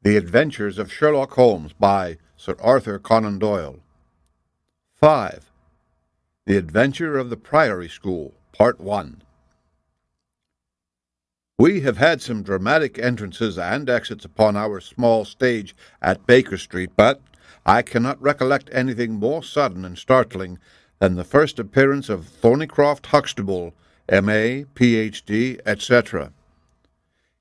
The Adventures of Sherlock Holmes by Sir Arthur Conan Doyle. 5. The Adventure of the Priory School, Part 1. We have had some dramatic entrances and exits upon our small stage at Baker Street, but I cannot recollect anything more sudden and startling than the first appearance of Thornycroft Huxtable, M.A., Ph.D., etc.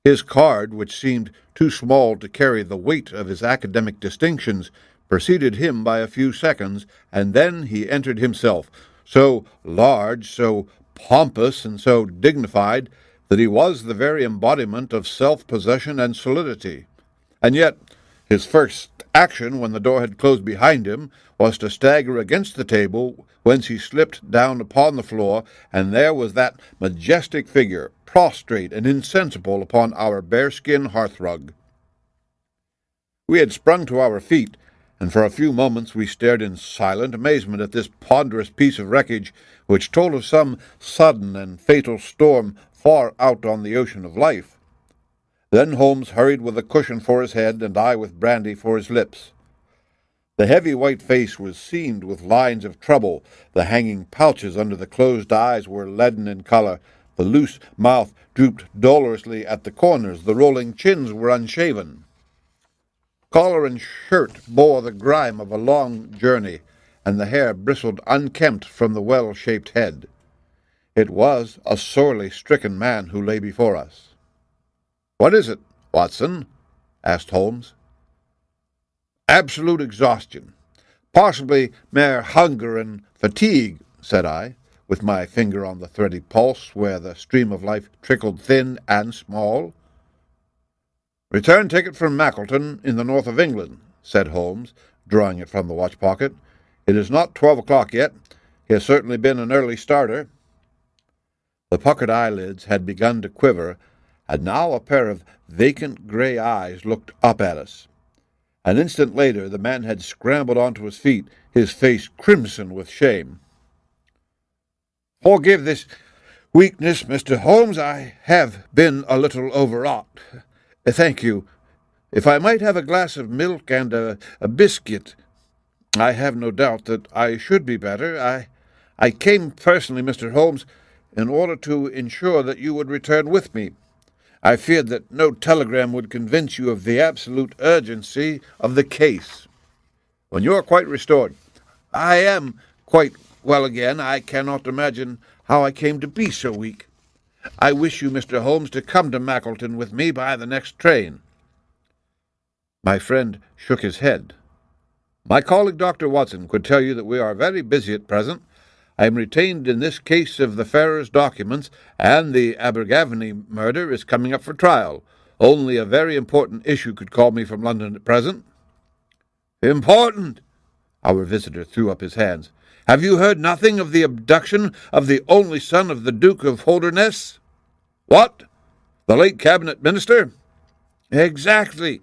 His card, which seemed too small to carry the weight of his academic distinctions, preceded him by a few seconds, and then he entered himself, so large, so pompous, and so dignified, that he was the very embodiment of self-possession and solidity. And yet his first action, when the door had closed behind him, was to stagger against the table, whence he slipped down upon the floor, and there was that majestic figure, prostrate and insensible upon our bearskin hearthrug. We had sprung to our feet, and for a few moments we stared in silent amazement at this ponderous piece of wreckage, which told of some sudden and fatal storm far out on the ocean of life. Then Holmes hurried with a cushion for his head, and I with brandy for his lips. The heavy white face was seamed with lines of trouble, the hanging pouches under the closed eyes were leaden in color, the loose mouth drooped dolorously at the corners, the rolling chins were unshaven. Collar and shirt bore the grime of a long journey, and the hair bristled unkempt from the well-shaped head. It was a sorely stricken man who lay before us. "What is it, Watson?" asked Holmes. "Absolute exhaustion. Possibly mere hunger and fatigue," said I, with my finger on the thready pulse where the stream of life trickled thin and small. "Return ticket from Mackleton in the north of England," said Holmes, drawing it from the watch-pocket. "It is not 12 o'clock yet. He has certainly been an early starter." The puckered eyelids had begun to quiver, and now a pair of vacant gray eyes looked up at us. An instant later the man had scrambled onto his feet, his face crimson with shame. "Forgive this weakness, Mr. Holmes. I have been a little overwrought. Thank you. If I might have a glass of milk and a biscuit, I have no doubt that I should be better. I came personally, Mr. Holmes, in order to ensure that you would return with me. I feared that no telegram would convince you of the absolute urgency of the case. When you are quite restored—" "I am quite well again. I cannot imagine how I came to be so weak. I wish you, Mr. Holmes, to come to Mackleton with me by the next train." My friend shook his head. "My colleague, Dr. Watson, could tell you that we are very busy at present. I am retained in this case of the Ferrers' documents, and the Abergavenny murder is coming up for trial. Only a very important issue could call me from London at present." "Important?" Our visitor threw up his hands. "Have you heard nothing of the abduction of the only son of the Duke of Holderness?" "What? The late cabinet minister?" "Exactly.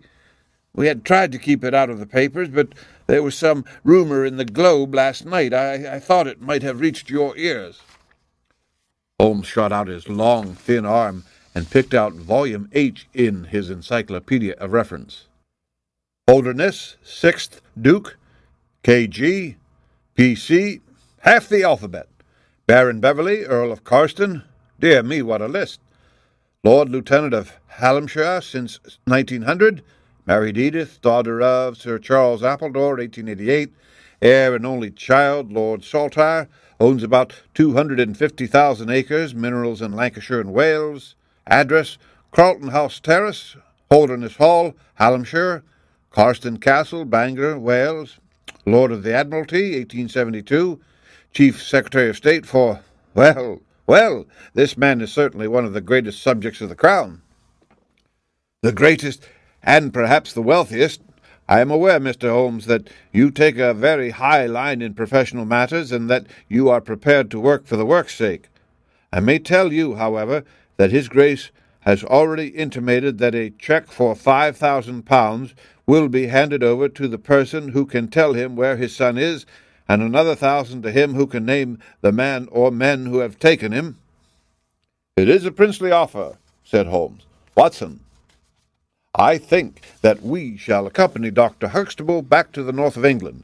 We had tried to keep it out of the papers, but there was some rumor in the Globe last night. I thought it might have reached your ears." Holmes shot out his long, thin arm and picked out volume H in his encyclopedia of reference. "Holderness, 6th Duke, K.G., P.C., half the alphabet. Baron Beverley, Earl of Carston. Dear me, what a list. Lord Lieutenant of Hallamshire since 1900. Married Edith, daughter of Sir Charles Appledore, 1888. Heir and only child, Lord Saltire. Owns about 250,000 acres, minerals in Lancashire and Wales. Address, Carlton House Terrace, Holderness Hall, Hallamshire. Carston Castle, Bangor, Wales. Lord of the Admiralty, 1872. Chief Secretary of State for— Well, this man is certainly one of the greatest subjects of the Crown." "The greatest, and perhaps the wealthiest. I am aware, Mr. Holmes, that you take a very high line in professional matters, and that you are prepared to work for the work's sake. I may tell you, however, that His Grace has already intimated that a cheque for £5,000 will be handed over to the person who can tell him where his son is, and another 1,000 to him who can name the man or men who have taken him." "It is a princely offer," said Holmes. "Watson, I think that we shall accompany Dr. Huxtable back to the north of England.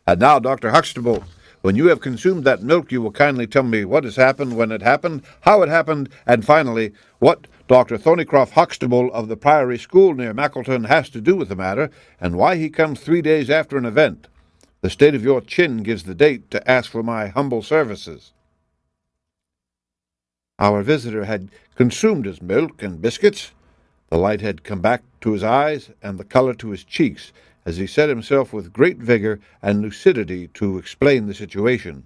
And now, Dr. Huxtable, when you have consumed that milk, you will kindly tell me what has happened, when it happened, how it happened, and finally, what Dr. Thornycroft Huxtable of the Priory School near Mackleton has to do with the matter, and why he comes 3 days after an event. The state of your chin gives the date to ask for my humble services. Our visitor had consumed his milk and biscuits. The light had come back to his eyes and the color to his cheeks as he set himself with great vigor and lucidity to explain the situation.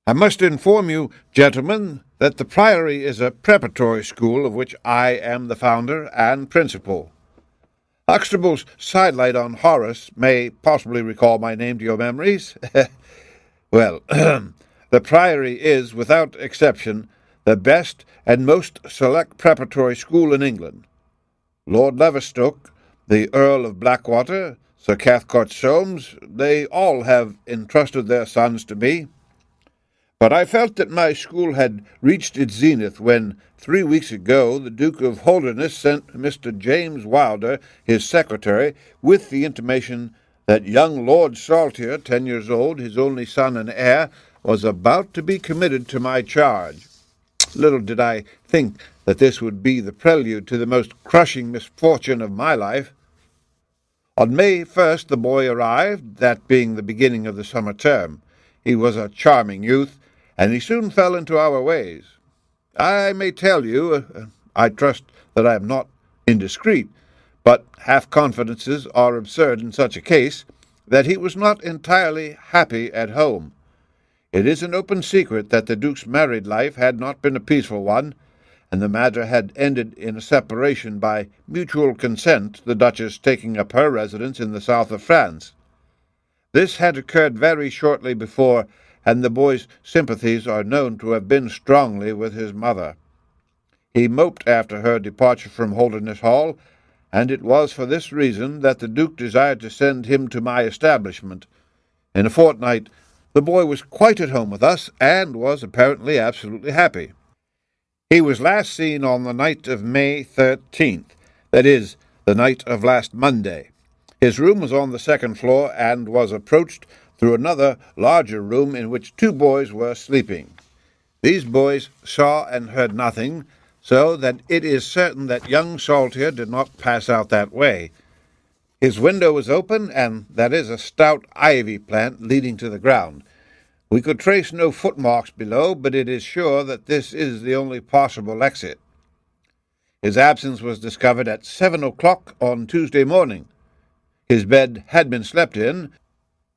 I must inform you, gentlemen, that the Priory is a preparatory school of which I am the founder and principal. Huxtable's sidelight on Horace may possibly recall my name to your memories. Well, the Priory is, without exception, the best and most select preparatory school in England. Lord Leverstoke, the Earl of Blackwater, Sir Cathcart Soames, they all have entrusted their sons to me. But I felt that my school had reached its zenith when, 3 weeks ago, the Duke of Holderness sent Mr. James Wilder, his secretary, with the intimation that young Lord Saltire, 10 years old, his only son and heir, was about to be committed to my charge. Little did I think that this would be the prelude to the most crushing misfortune of my life. On May 1st the boy arrived, that being the beginning of the summer term. He was a charming youth, and he soon fell into our ways. I may tell you, I trust that I am not indiscreet, but half-confidences are absurd in such a case, that he was not entirely happy at home. It is an open secret that the Duke's married life had not been a peaceful one, and the matter had ended in a separation by mutual consent, the Duchess taking up her residence in the south of France. This had occurred very shortly before, and the boy's sympathies are known to have been strongly with his mother. He moped after her departure from Holderness Hall, and it was for this reason that the Duke desired to send him to my establishment. In a fortnight the boy was quite at home with us, and was apparently absolutely happy. He was last seen on the night of May 13th, that is, the night of last Monday. His room was on the second floor, and was approached through another larger room in which 2 boys were sleeping. These boys saw and heard nothing, so that it is certain that young Saltire did not pass out that way. His window was open, and that is a stout ivy plant leading to the ground. We could trace no footmarks below, but it is sure that this is the only possible exit. His absence was discovered at 7 o'clock on Tuesday morning. His bed had been slept in.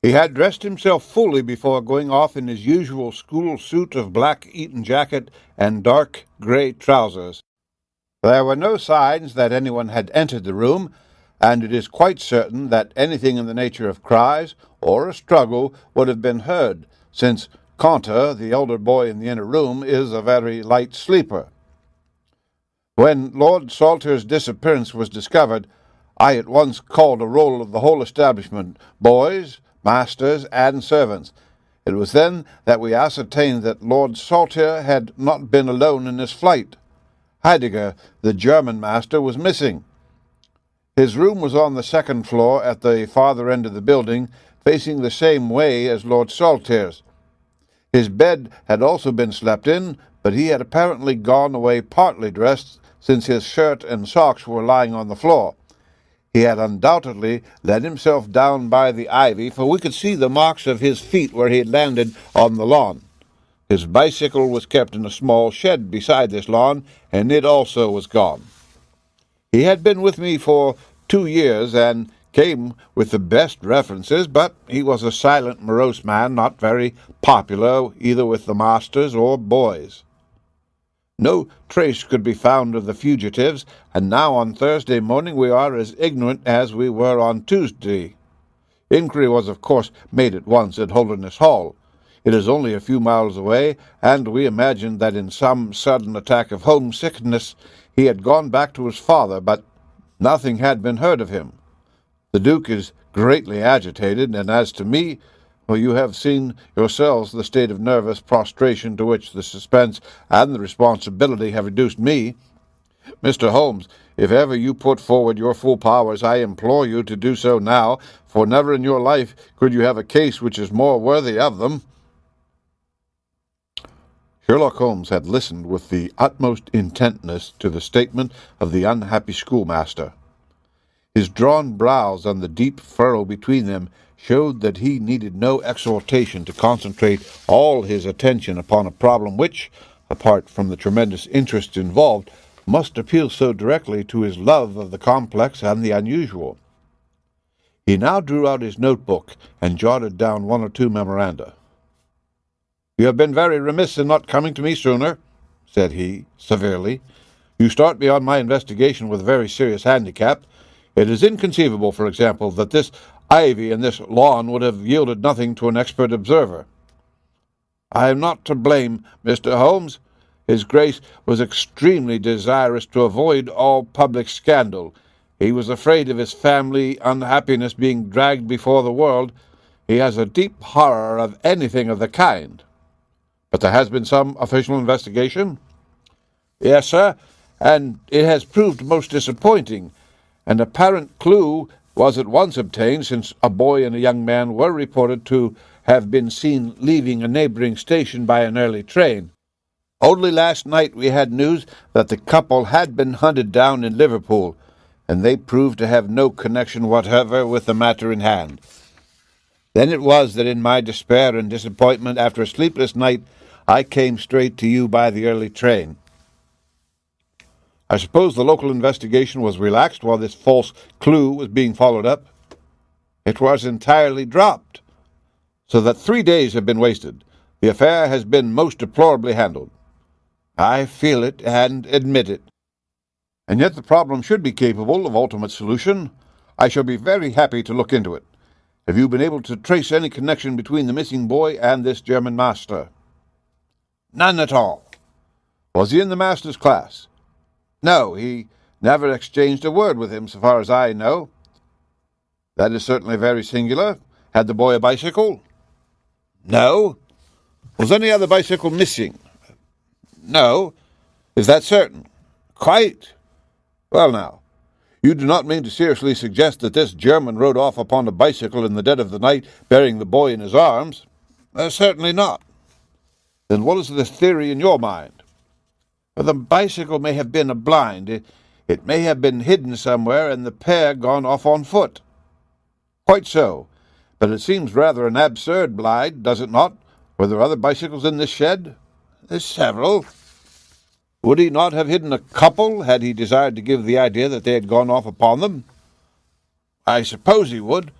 He had dressed himself fully before going off in his usual school suit of black Eton jacket and dark grey trousers. There were no signs that anyone had entered the room, and it is quite certain that anything in the nature of cries or a struggle would have been heard, since Caunter, the elder boy in the inner room, is a very light sleeper. When Lord Saltire's disappearance was discovered, I at once called a roll of the whole establishment, boys, masters, and servants. It was then that we ascertained that Lord Saltire had not been alone in his flight. Heidegger, the German master, was missing. His room was on the second floor at the farther end of the building, facing the same way as Lord Saltire's. His bed had also been slept in, but he had apparently gone away partly dressed, since his shirt and socks were lying on the floor. He had undoubtedly let himself down by the ivy, for we could see the marks of his feet where he had landed on the lawn. His bicycle was kept in a small shed beside this lawn, and it also was gone. He had been with me for 2 years, and came with the best references, but he was a silent, morose man, not very popular either with the masters or boys. No trace could be found of the fugitives, and now on Thursday morning we are as ignorant as we were on Tuesday. Inquiry was, of course, made at once at Holderness Hall. It is only a few miles away, and we imagined that in some sudden attack of homesickness he had gone back to his father, but nothing had been heard of him. The Duke is greatly agitated, and as to me, well, you have seen yourselves the state of nervous prostration to which the suspense and the responsibility have reduced me. Mr. Holmes, if ever you put forward your full powers, I implore you to do so now, for never in your life could you have a case which is more worthy of them." Sherlock Holmes had listened with the utmost intentness to the statement of the unhappy schoolmaster. His drawn brows and the deep furrow between them showed that he needed no exhortation to concentrate all his attention upon a problem which, apart from the tremendous interest involved, must appeal so directly to his love of the complex and the unusual. He now drew out his notebook and jotted down one or two memoranda. "You have been very remiss in not coming to me sooner," said he, severely. "You start me on my investigation with a very serious handicap. It is inconceivable, for example, that this ivy and this lawn would have yielded nothing to an expert observer." "I am not to blame, Mr. Holmes. His Grace was extremely desirous to avoid all public scandal. He was afraid of his family unhappiness being dragged before the world. He has a deep horror of anything of the kind." "But there has been some official investigation?" "Yes, sir, and it has proved most disappointing. An apparent clue was at once obtained, since a boy and a young man were reported to have been seen leaving a neighboring station by an early train. Only last night we had news that the couple had been hunted down in Liverpool, and they proved to have no connection whatever with the matter in hand. Then it was that in my despair and disappointment, after a sleepless night, I came straight to you by the early train." "I suppose the local investigation was relaxed while this false clue was being followed up?" "It was entirely dropped, so that 3 days have been wasted. The affair has been most deplorably handled." "I feel it and admit it." "And yet the problem should be capable of ultimate solution. I shall be very happy to look into it. Have you been able to trace any connection between the missing boy and this German master?" "None at all." "Was he in the master's class?" "No, he never exchanged a word with him, so far as I know." "That is certainly very singular. Had the boy a bicycle?" "No." "Was any other bicycle missing?" "No." "Is that certain?" "Quite." "Well, now, you do not mean to seriously suggest that this German rode off upon a bicycle in the dead of the night, bearing the boy in his arms?" "Certainly not." "Then what is the theory in your mind?" "Well, the bicycle may have been a blind. It may have been hidden somewhere, and the pair gone off on foot." "Quite so. But it seems rather an absurd blind, does it not? Were there other bicycles in this shed?" "There's several." "Would he not have hidden a couple, had he desired to give the idea that they had gone off upon them?" "I suppose he would."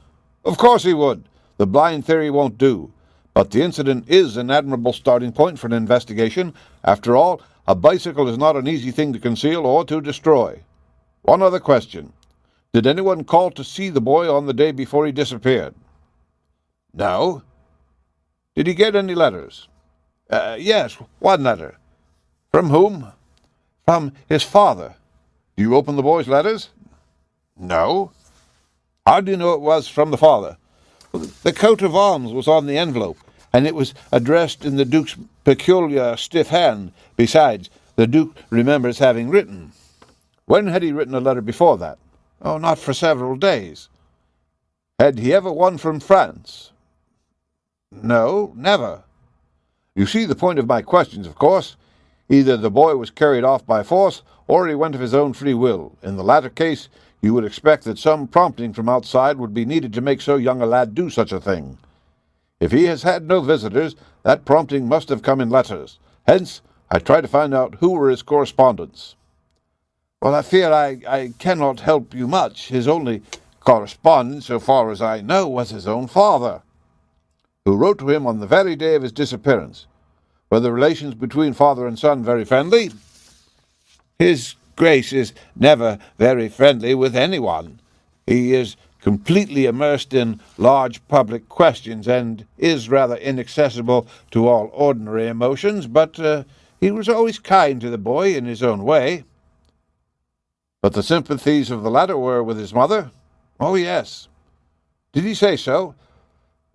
"Of course he would. The blind theory won't do. But the incident is an admirable starting point for an investigation. After all, a bicycle is not an easy thing to conceal or to destroy. One other question. Did anyone call to see the boy on the day before he disappeared?" "No." "Did he get any letters?" "Yes, one letter." "From whom?" "From his father." "Do you open the boy's letters?" "No." "How do you know it was from the father?" "The coat of arms was on the envelope, and it was addressed in the Duke's peculiar stiff hand. Besides, the Duke remembers having written." "When had he written a letter before that?" "Oh, not for several days." "Had he ever one from France?" "No, never." "You see the point of my questions, of course. Either the boy was carried off by force, or he went of his own free will. In the latter case, you would expect that some prompting from outside would be needed to make so young a lad do such a thing. If he has had no visitors, that prompting must have come in letters. Hence, I try to find out who were his correspondents." "Well, I fear I cannot help you much. His only correspondent, so far as I know, was his own father." "Who wrote to him on the very day of his disappearance. Were the relations between father and son very friendly?" "His Grace is never very friendly with anyone. He is completely immersed in large public questions, and is rather inaccessible to all ordinary emotions, but he was always kind to the boy in his own way." "But the sympathies of the latter were with his mother?" "Oh, yes." "Did he say so?"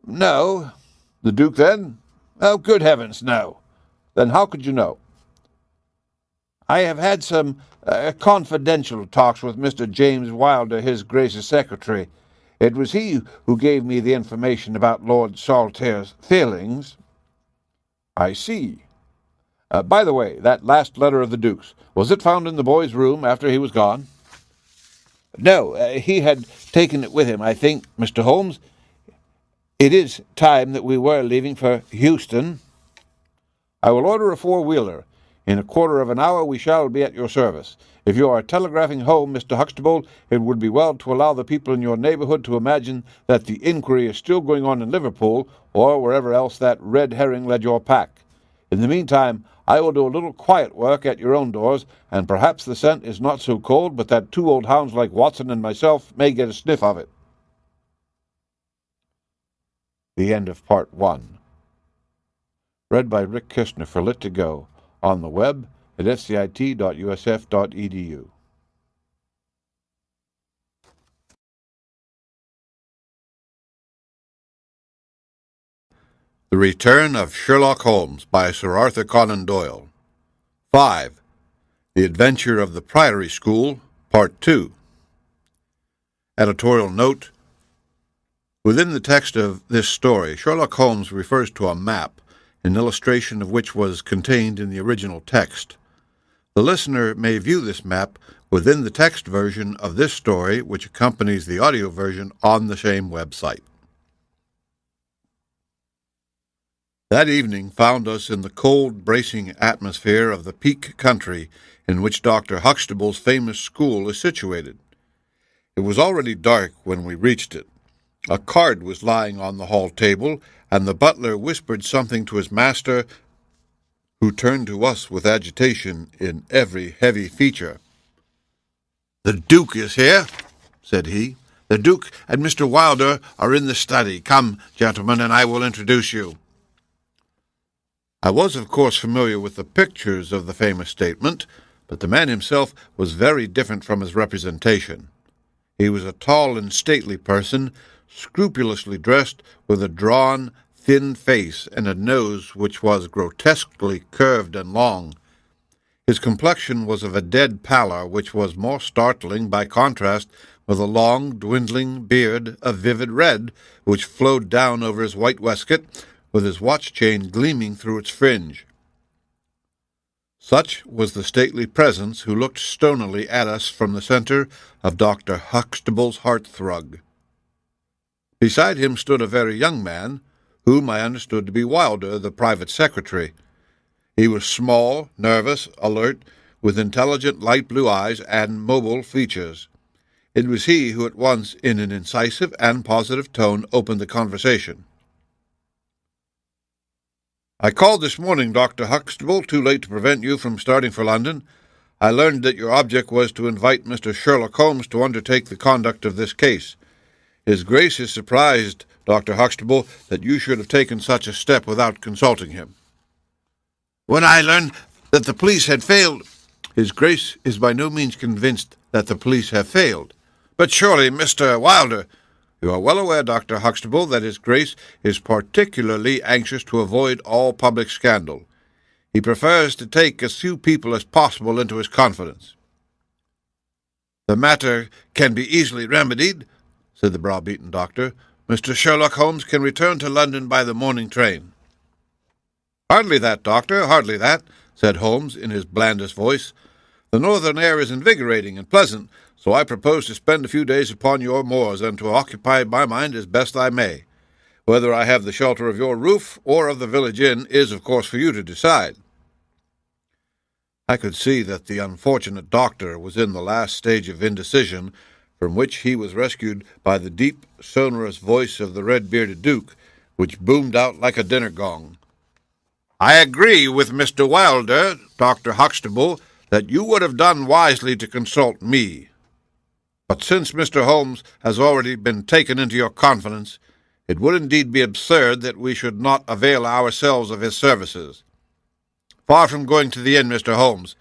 "No." "The Duke, then?" "Oh, good heavens, no." "Then how could you know?" "I have had some Confidential talks with Mr. James Wilder, His Grace's secretary. It was he who gave me the information about Lord Saltair's failings." "I see. By the way, that last letter of the Duke's, was it found in the boy's room after he was gone?" "No, he had taken it with him, I think, Mr. Holmes. It is time that we were leaving for Euston." "I will order a four-wheeler. In a quarter of an hour we shall be at your service. If you are telegraphing home, Mr. Huxtable, it would be well to allow the people in your neighbourhood to imagine that the inquiry is still going on in Liverpool, or wherever else that red herring led your pack. In the meantime, I will do a little quiet work at your own doors, and perhaps the scent is not so cold but that two old hounds like Watson and myself may get a sniff of it." The end of Part 1. Read by Rick Kistner for Lit2Go, on the web at scit.usf.edu. The Return of Sherlock Holmes by Sir Arthur Conan Doyle. 5. The Adventure of the Priory School, Part 2. Editorial note: within the text of this story, Sherlock Holmes refers to a map, an illustration of which was contained in the original text. The listener may view this map within the text version of this story, which accompanies the audio version on the same website. That evening found us in the cold, bracing atmosphere of the Peak Country in which Dr. Huxtable's famous school is situated. It was already dark when we reached it. A card was lying on the hall table, and the butler whispered something to his master, who turned to us with agitation in every heavy feature. "The Duke is here," said he. "The Duke and Mr. Wilder are in the study. Come, gentlemen, and I will introduce you." I was, of course, familiar with the pictures of the famous statement, but the man himself was very different from his representation. He was a tall and stately person, scrupulously dressed, with a drawn, thin face and a nose which was grotesquely curved and long. His complexion was of a dead pallor, which was more startling by contrast with a long, dwindling beard of vivid red, which flowed down over his white waistcoat, with his watch-chain gleaming through its fringe. Such was the stately presence who looked stonily at us from the centre of Dr. Huxtable's hearthrug. Beside him stood a very young man, whom I understood to be Wilder, the private secretary. He was small, nervous, alert, with intelligent light blue eyes and mobile features. It was he who at once, in an incisive and positive tone, opened the conversation. "I called this morning, Dr. Huxtable, too late to prevent you from starting for London. I learned that your object was to invite Mr. Sherlock Holmes to undertake the conduct of this case. His Grace is surprised, Dr. Huxtable, that you should have taken such a step without consulting him." "When I learned that the police had failed—" "His Grace is by no means convinced that the police have failed." "But surely, Mr. Wilder—" "You are well aware, Dr. Huxtable, that His Grace is particularly anxious to avoid all public scandal. He prefers to take as few people as possible into his confidence." "The matter can be easily remedied," said the brow-beaten doctor. "Mr. Sherlock Holmes can return to London by the morning train." "Hardly that, Doctor, hardly that," said Holmes in his blandest voice. "The northern air is invigorating and pleasant, so I propose to spend a few days upon your moors, and to occupy my mind as best I may. Whether I have the shelter of your roof or of the village inn is, of course, for you to decide." I could see that the unfortunate doctor was in the last stage of indecision, from which he was rescued by the deep, sonorous voice of the red-bearded Duke, which boomed out like a dinner gong. "I agree with Mr. Wilder, Dr. Huxtable, that you would have done wisely to consult me. But since Mr. Holmes has already been taken into your confidence, it would indeed be absurd that we should not avail ourselves of his services. Far from going to the inn, Mr. Holmes,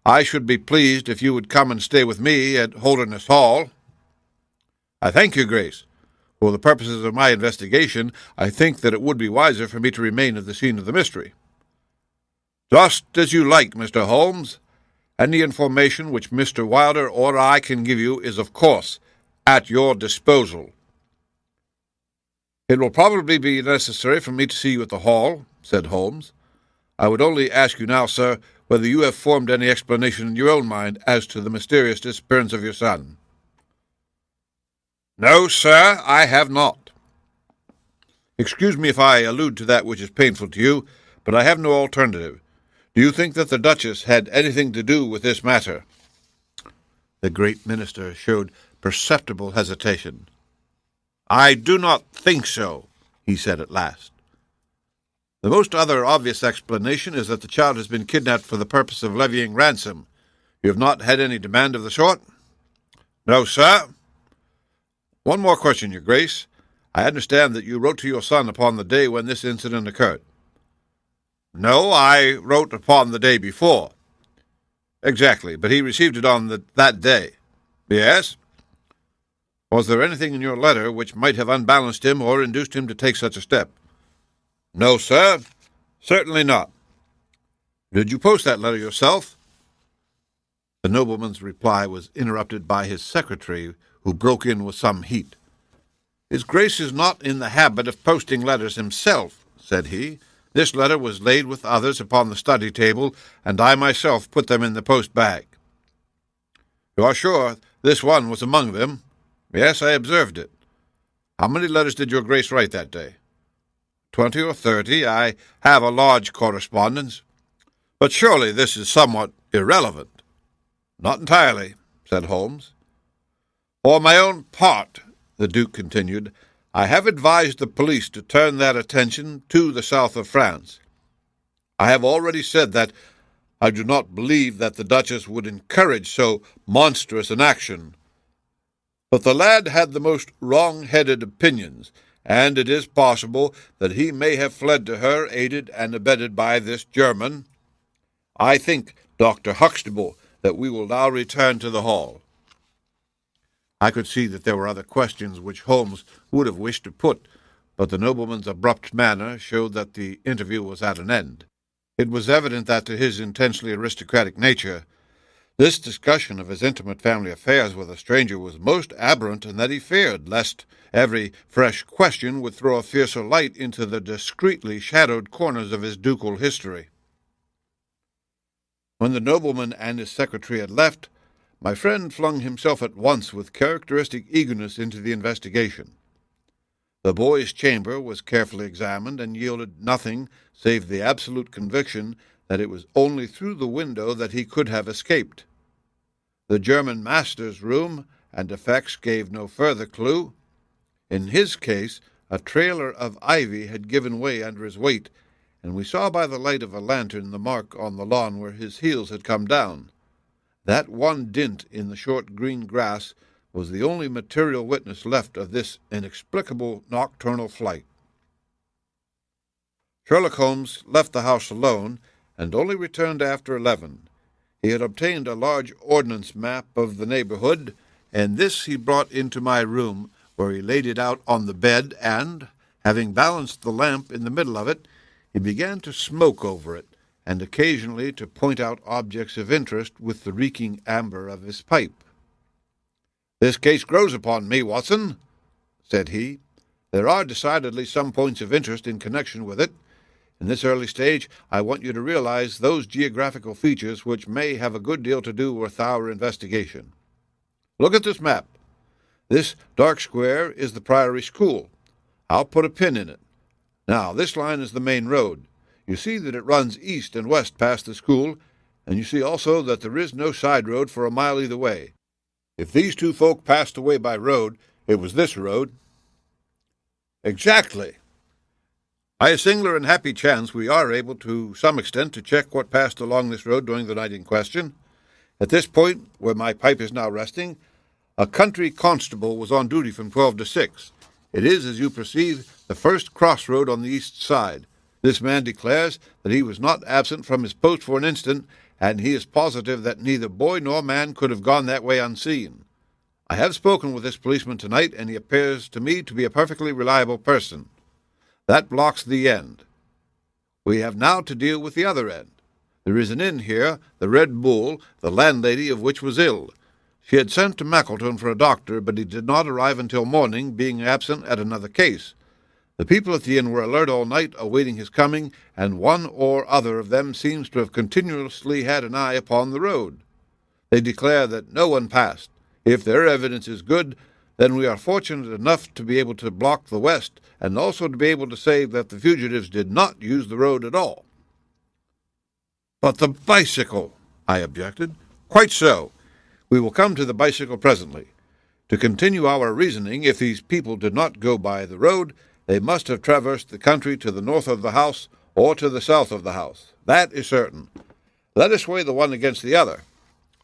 I should be pleased if you would come and stay with me at Holderness Hall." "I thank your Grace. For the purposes of my investigation, I think that it would be wiser for me to remain at the scene of the mystery." "Just as you like, Mr. Holmes. Any information which Mr. Wilder or I can give you is, of course, at your disposal." "It will probably be necessary for me to see you at the Hall," said Holmes. "I would only ask you now, sir, whether you have formed any explanation in your own mind as to the mysterious disappearance of your son." "No, sir, I have not." "Excuse me if I allude to that which is painful to you, but I have no alternative. Do you think that the Duchess had anything to do with this matter?" The great minister showed perceptible hesitation. "I do not think so," he said at last. "The most other obvious explanation is that the child has been kidnapped for the purpose of levying ransom. You have not had any demand of the sort?" "No, sir." "One more question, your grace. I understand that you wrote to your son upon the day when this incident occurred." "No, I wrote upon the day before." "Exactly, but he received it on that day." "Yes." "Was there anything in your letter which might have unbalanced him or induced him to take such a step?" "No, sir, certainly not." "Did you post that letter yourself?" The nobleman's reply was interrupted by his secretary, who broke in with some heat. "His grace is not in the habit of posting letters himself," said he. "This letter was laid with others upon the study table, and I myself put them in the post-bag." "You are sure this one was among them?" "Yes, I observed it." "How many letters did your grace write that day?" 20 or 30. I have a large correspondence." "But surely this is somewhat irrelevant." "Not entirely," said Holmes. "For my own part," the Duke continued, "I have advised the police to turn their attention to the south of France. I have already said that I do not believe that the Duchess would encourage so monstrous an action. But the lad had the most wrong-headed opinions, and it is possible that he may have fled to her, aided and abetted by this German. I think, Dr. Huxtable, that we will now return to the Hall." I could see that there were other questions which Holmes would have wished to put, but the nobleman's abrupt manner showed that the interview was at an end. It was evident that to his intensely aristocratic nature, this discussion of his intimate family affairs with a stranger was most aberrant, and that he feared lest every fresh question would throw a fiercer light into the discreetly shadowed corners of his ducal history. When the nobleman and his secretary had left, my friend flung himself at once with characteristic eagerness into the investigation. The boy's chamber was carefully examined, and yielded nothing save the absolute conviction that it was only through the window that he could have escaped. The German master's room and effects gave no further clue. In his case, a trailer of ivy had given way under his weight, and we saw by the light of a lantern the mark on the lawn where his heels had come down. That one dint in the short green grass was the only material witness left of this inexplicable nocturnal flight. Sherlock Holmes left the house alone, and only returned after 11. He had obtained a large ordnance map of the neighborhood, and this he brought into my room, where he laid it out on the bed, and, having balanced the lamp in the middle of it, he began to smoke over it, and occasionally to point out objects of interest with the reeking amber of his pipe. "This case grows upon me, Watson," said he. "There are decidedly some points of interest in connection with it. In this early stage, I want you to realize those geographical features which may have a good deal to do with our investigation. Look at this map. This dark square is the Priory School. I'll put a pin in it. Now, this line is the main road. You see that it runs east and west past the school, and you see also that there is no side road for a mile either way. If these two folk passed away by road, it was this road." "Exactly. By a singular and happy chance, we are able to some extent to check what passed along this road during the night in question. At this point, where my pipe is now resting, a country constable was on duty from 12 to 6. It is, as you perceive, the first crossroad on the east side. This man declares that he was not absent from his post for an instant, and he is positive that neither boy nor man could have gone that way unseen. I have spoken with this policeman tonight, and he appears to me to be a perfectly reliable person. That blocks the end. We have now to deal with the other end. There is an inn here, the Red Bull, the landlady of which was ill. She had sent to Mackleton for a doctor, but he did not arrive until morning, being absent at another case. The people at the inn were alert all night, awaiting his coming, and one or other of them seems to have continuously had an eye upon the road. They declare that no one passed. If their evidence is good, then we are fortunate enough to be able to block the west, and also to be able to say that the fugitives did not use the road at all." "But the bicycle," I objected. "Quite so. We will come to the bicycle presently. To continue our reasoning, if these people did not go by the road, they must have traversed the country to the north of the house or to the south of the house. That is certain. Let us weigh the one against the other.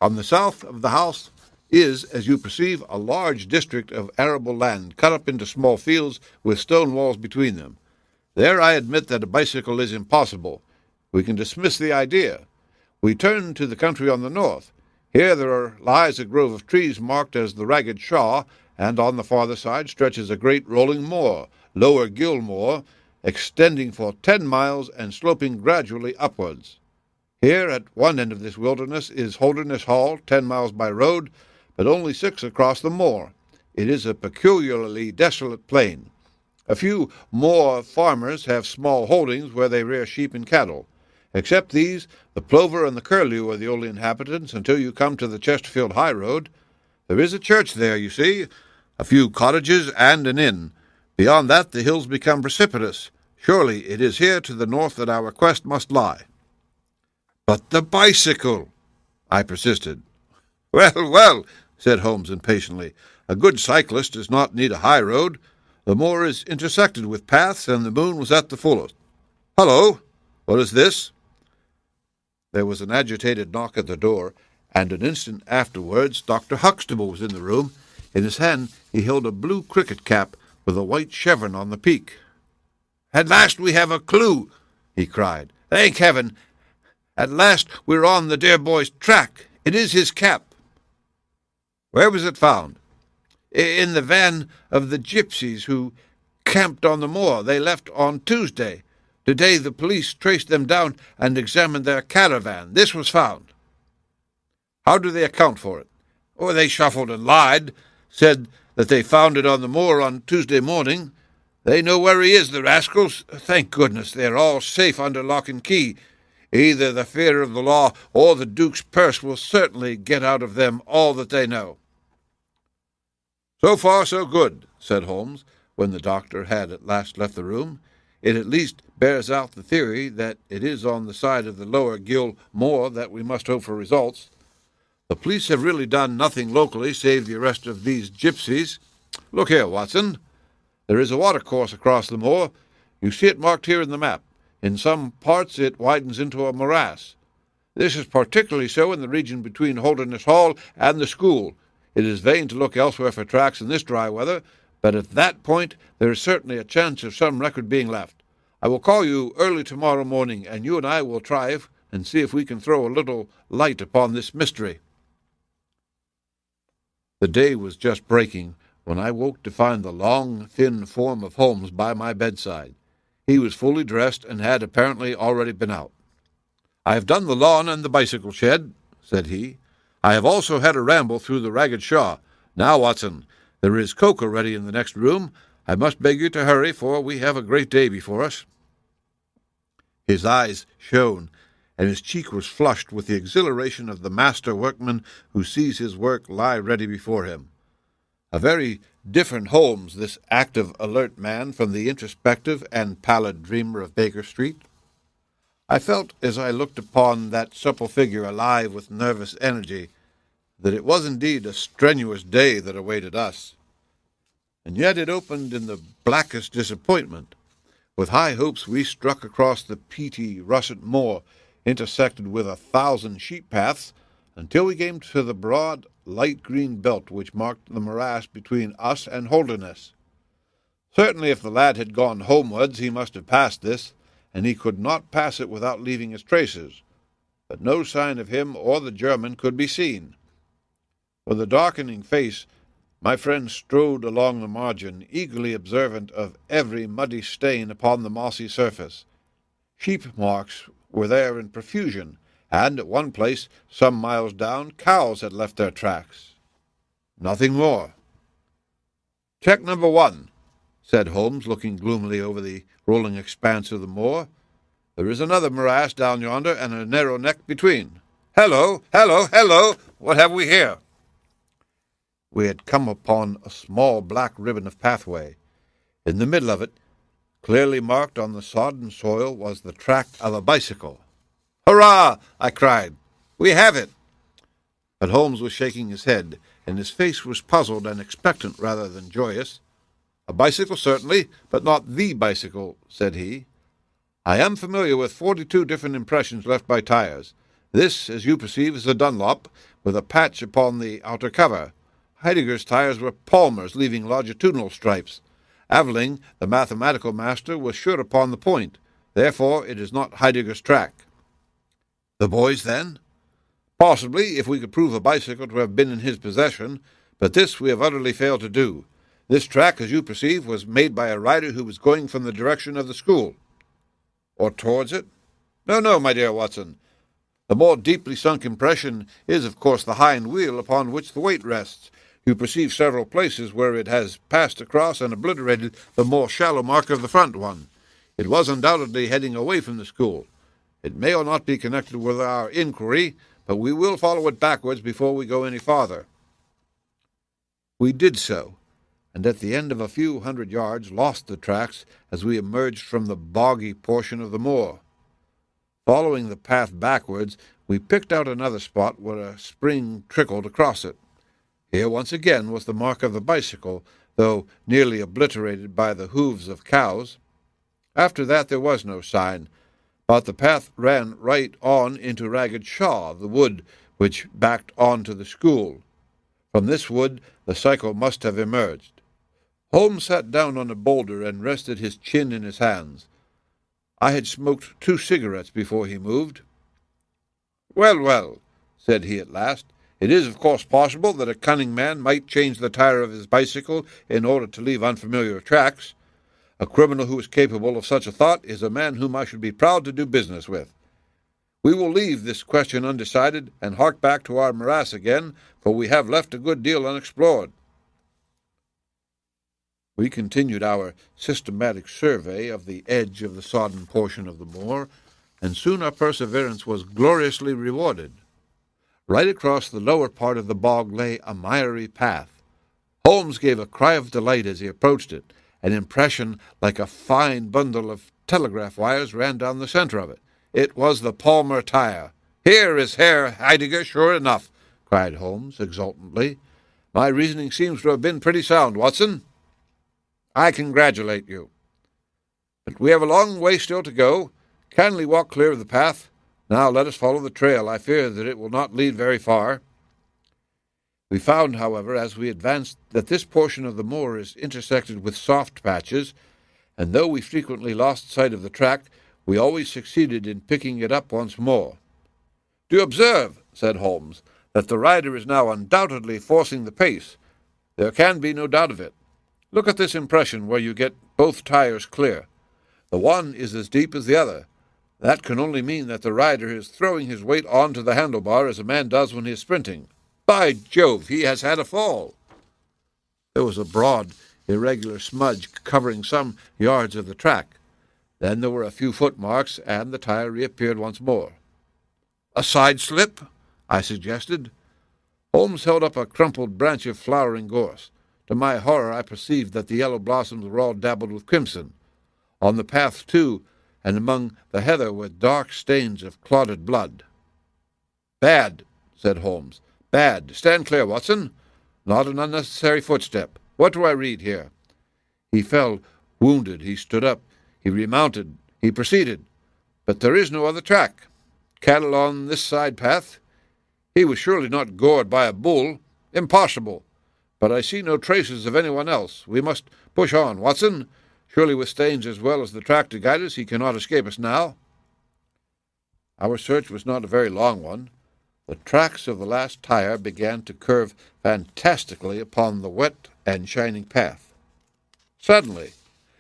On the south of the house is, as you perceive, a large district of arable land cut up into small fields with stone walls between them. There I admit that a bicycle is impossible. We can dismiss the idea. We turn to the country on the north. Here there lies a grove of trees marked as the Ragged Shaw, and on the farther side stretches a great rolling moor, Lower Gilmore, extending for 10 miles and sloping gradually upwards. Here, at one end of this wilderness, is Holderness Hall, 10 miles by road, but only 6 across the moor. It is a peculiarly desolate plain. A few moor farmers have small holdings where they rear sheep and cattle. Except these, the plover and the curlew are the only inhabitants until you come to the Chesterfield high road. There is a church there, you see, a few cottages, and an inn. Beyond that, the hills become precipitous. Surely it is here to the north that our quest must lie." "But the bicycle," I persisted. "Well, well," said Holmes impatiently, "a good cyclist does not need a high road. The moor is intersected with paths, and the moon was at the fullest. Hullo! What is this?" There was an agitated knock at the door, and an instant afterwards Dr. Huxtable was in the room. In his hand he held a blue cricket cap with a white chevron on the peak. "At last we have a clue," he cried. "Thank heaven! At last we're on the dear boy's track. It is his cap." "Where was it found?" "In the van of the gypsies who camped on the moor. They left on Tuesday. Today the police traced them down and examined their caravan. This was found." "How do they account for it?" "Oh, they shuffled and lied. Said that they found it on the moor on Tuesday morning. They know where he is, the rascals. Thank goodness they are all safe under lock and key. Either the fear of the law or the Duke's purse will certainly get out of them all that they know." "So far, so good," said Holmes, when the doctor had at last left the room. "It at least bears out the theory that it is on the side of the Lower Gill Moor that we must hope for results. The police have really done nothing locally save the arrest of these gypsies. Look here, Watson. There is a watercourse across the moor. You see it marked here in the map. In some parts it widens into a morass. This is particularly so in the region between Holderness Hall and the school. It is vain to look elsewhere for tracks in this dry weather, but at that point there is certainly a chance of some record being left. I will call you early tomorrow morning, and you and I will try and see if we can throw a little light upon this mystery." The day was just breaking when I woke to find the long, thin form of Holmes by my bedside. He was fully dressed and had apparently already been out. "I have done the lawn and the bicycle shed," said he. "I have also had a ramble through the Ragged Shaw. Now, Watson, there is cocoa ready in the next room. I must beg you to hurry, for we have a great day before us." His eyes shone, and his cheek was flushed with the exhilaration of the master workman who sees his work lie ready before him. A very different Holmes, this active, alert man, from the introspective and pallid dreamer of Baker Street. I felt, as I looked upon that supple figure alive with nervous energy, that it was indeed a strenuous day that awaited us. And yet it opened in the blackest disappointment. With high hopes we struck across the peaty russet moor, intersected with 1,000 sheep paths, until we came to the broad, light green belt which marked the morass between us and Holderness. Certainly if the lad had gone homewards he must have passed this, and he could not pass it without leaving his traces. But no sign of him or the German could be seen. With a darkening face, my friend strode along the margin, eagerly observant of every muddy stain upon the mossy surface. Sheep marks were there in profusion, and at one place, some miles down, cows had left their tracks. Nothing more. "Check number 1, said Holmes, looking gloomily over the rolling expanse of the moor. "There is another morass down yonder, and a narrow neck between. Hello, hello, hello! What have we here?" We had come upon a small black ribbon of pathway. In the middle of it, clearly marked on the sodden soil, was the track of a bicycle. "Hurrah!" I cried. "We have it!" But Holmes was shaking his head, and his face was puzzled and expectant rather than joyous. "A bicycle, certainly, but not the bicycle," said he. "I am familiar with 42 different impressions left by tires. This, as you perceive, is a Dunlop, with a patch upon the outer cover. Heidegger's tires were Palmer's, leaving longitudinal stripes. Aveling, the mathematical master, was sure upon the point. Therefore, it is not Heidegger's track." "The boy's, then?" "Possibly, if we could prove a bicycle to have been in his possession, but this we have utterly failed to do. This track, as you perceive, was made by a rider who was going from the direction of the school." "Or towards it?" "No, no, my dear Watson. The more deeply sunk impression is, of course, the hind wheel upon which the weight rests. You perceive several places where it has passed across and obliterated the more shallow mark of the front one. It was undoubtedly heading away from the school. It may or not be connected with our inquiry, but we will follow it backwards before we go any farther." We did so, and at the end of a few hundred yards lost the tracks as we emerged from the boggy portion of the moor. Following the path backwards, we picked out another spot where a spring trickled across it. Here once again was the mark of the bicycle, though nearly obliterated by the hoofs of cows. After that there was no sign, but the path ran right on into Ragged Shaw, the wood which backed on to the school. From this wood the cycle must have emerged. Holmes sat down on a boulder and rested his chin in his hands. I had smoked 2 cigarettes before he moved. "Well, well," said he at last, "it is of course possible that a cunning man might change the tire of his bicycle in order to leave unfamiliar tracks. A criminal who is capable of such a thought is a man whom I should be proud to do business with. We will leave this question undecided and hark back to our morass again, for we have left a good deal unexplored." We continued our systematic survey of the edge of the sodden portion of the moor, and soon our perseverance was gloriously rewarded. Right across the lower part of the bog lay a miry path. Holmes gave a cry of delight as he approached it. An impression like a fine bundle of telegraph wires ran down the center of it. It was the Palmer tire. "Here is Herr Heidegger, sure enough," cried Holmes exultantly. "My reasoning seems to have been pretty sound, Watson. I congratulate you. But we have a long way still to go. Kindly walk clear of the path. Now let us follow the trail. I fear that it will not lead very far." We found, however, as we advanced, that this portion of the moor is intersected with soft patches, and though we frequently lost sight of the track, we always succeeded in picking it up once more. "Do you observe," said Holmes, "that the rider is now undoubtedly forcing the pace? There can be no doubt of it. Look at this impression where you get both tires clear. The one is as deep as the other. That can only mean that the rider is throwing his weight onto the handlebar as a man does when he is sprinting. By Jove, he has had a fall." There was a broad, irregular smudge covering some yards of the track. Then there were a few footmarks, and the tire reappeared once more. "A side slip?" I suggested. Holmes held up a crumpled branch of flowering gorse. To my horror, I perceived that the yellow blossoms were all dabbled with crimson. On the path, too, and among the heather, were dark stains of clotted blood. "Bad," said Holmes. "Bad. Stand clear, Watson. Not an unnecessary footstep. What do I read here?" He fell wounded. He stood up. He remounted. He proceeded. "But there is no other track. Cattle on this side path. He was surely not gored by a bull. Impossible. But I see no traces of anyone else. We must push on, Watson. Surely with Staines as well as the track to guide us, he cannot escape us now." Our search was not a very long one. The tracks of the last tire began to curve fantastically upon the wet and shining path. Suddenly,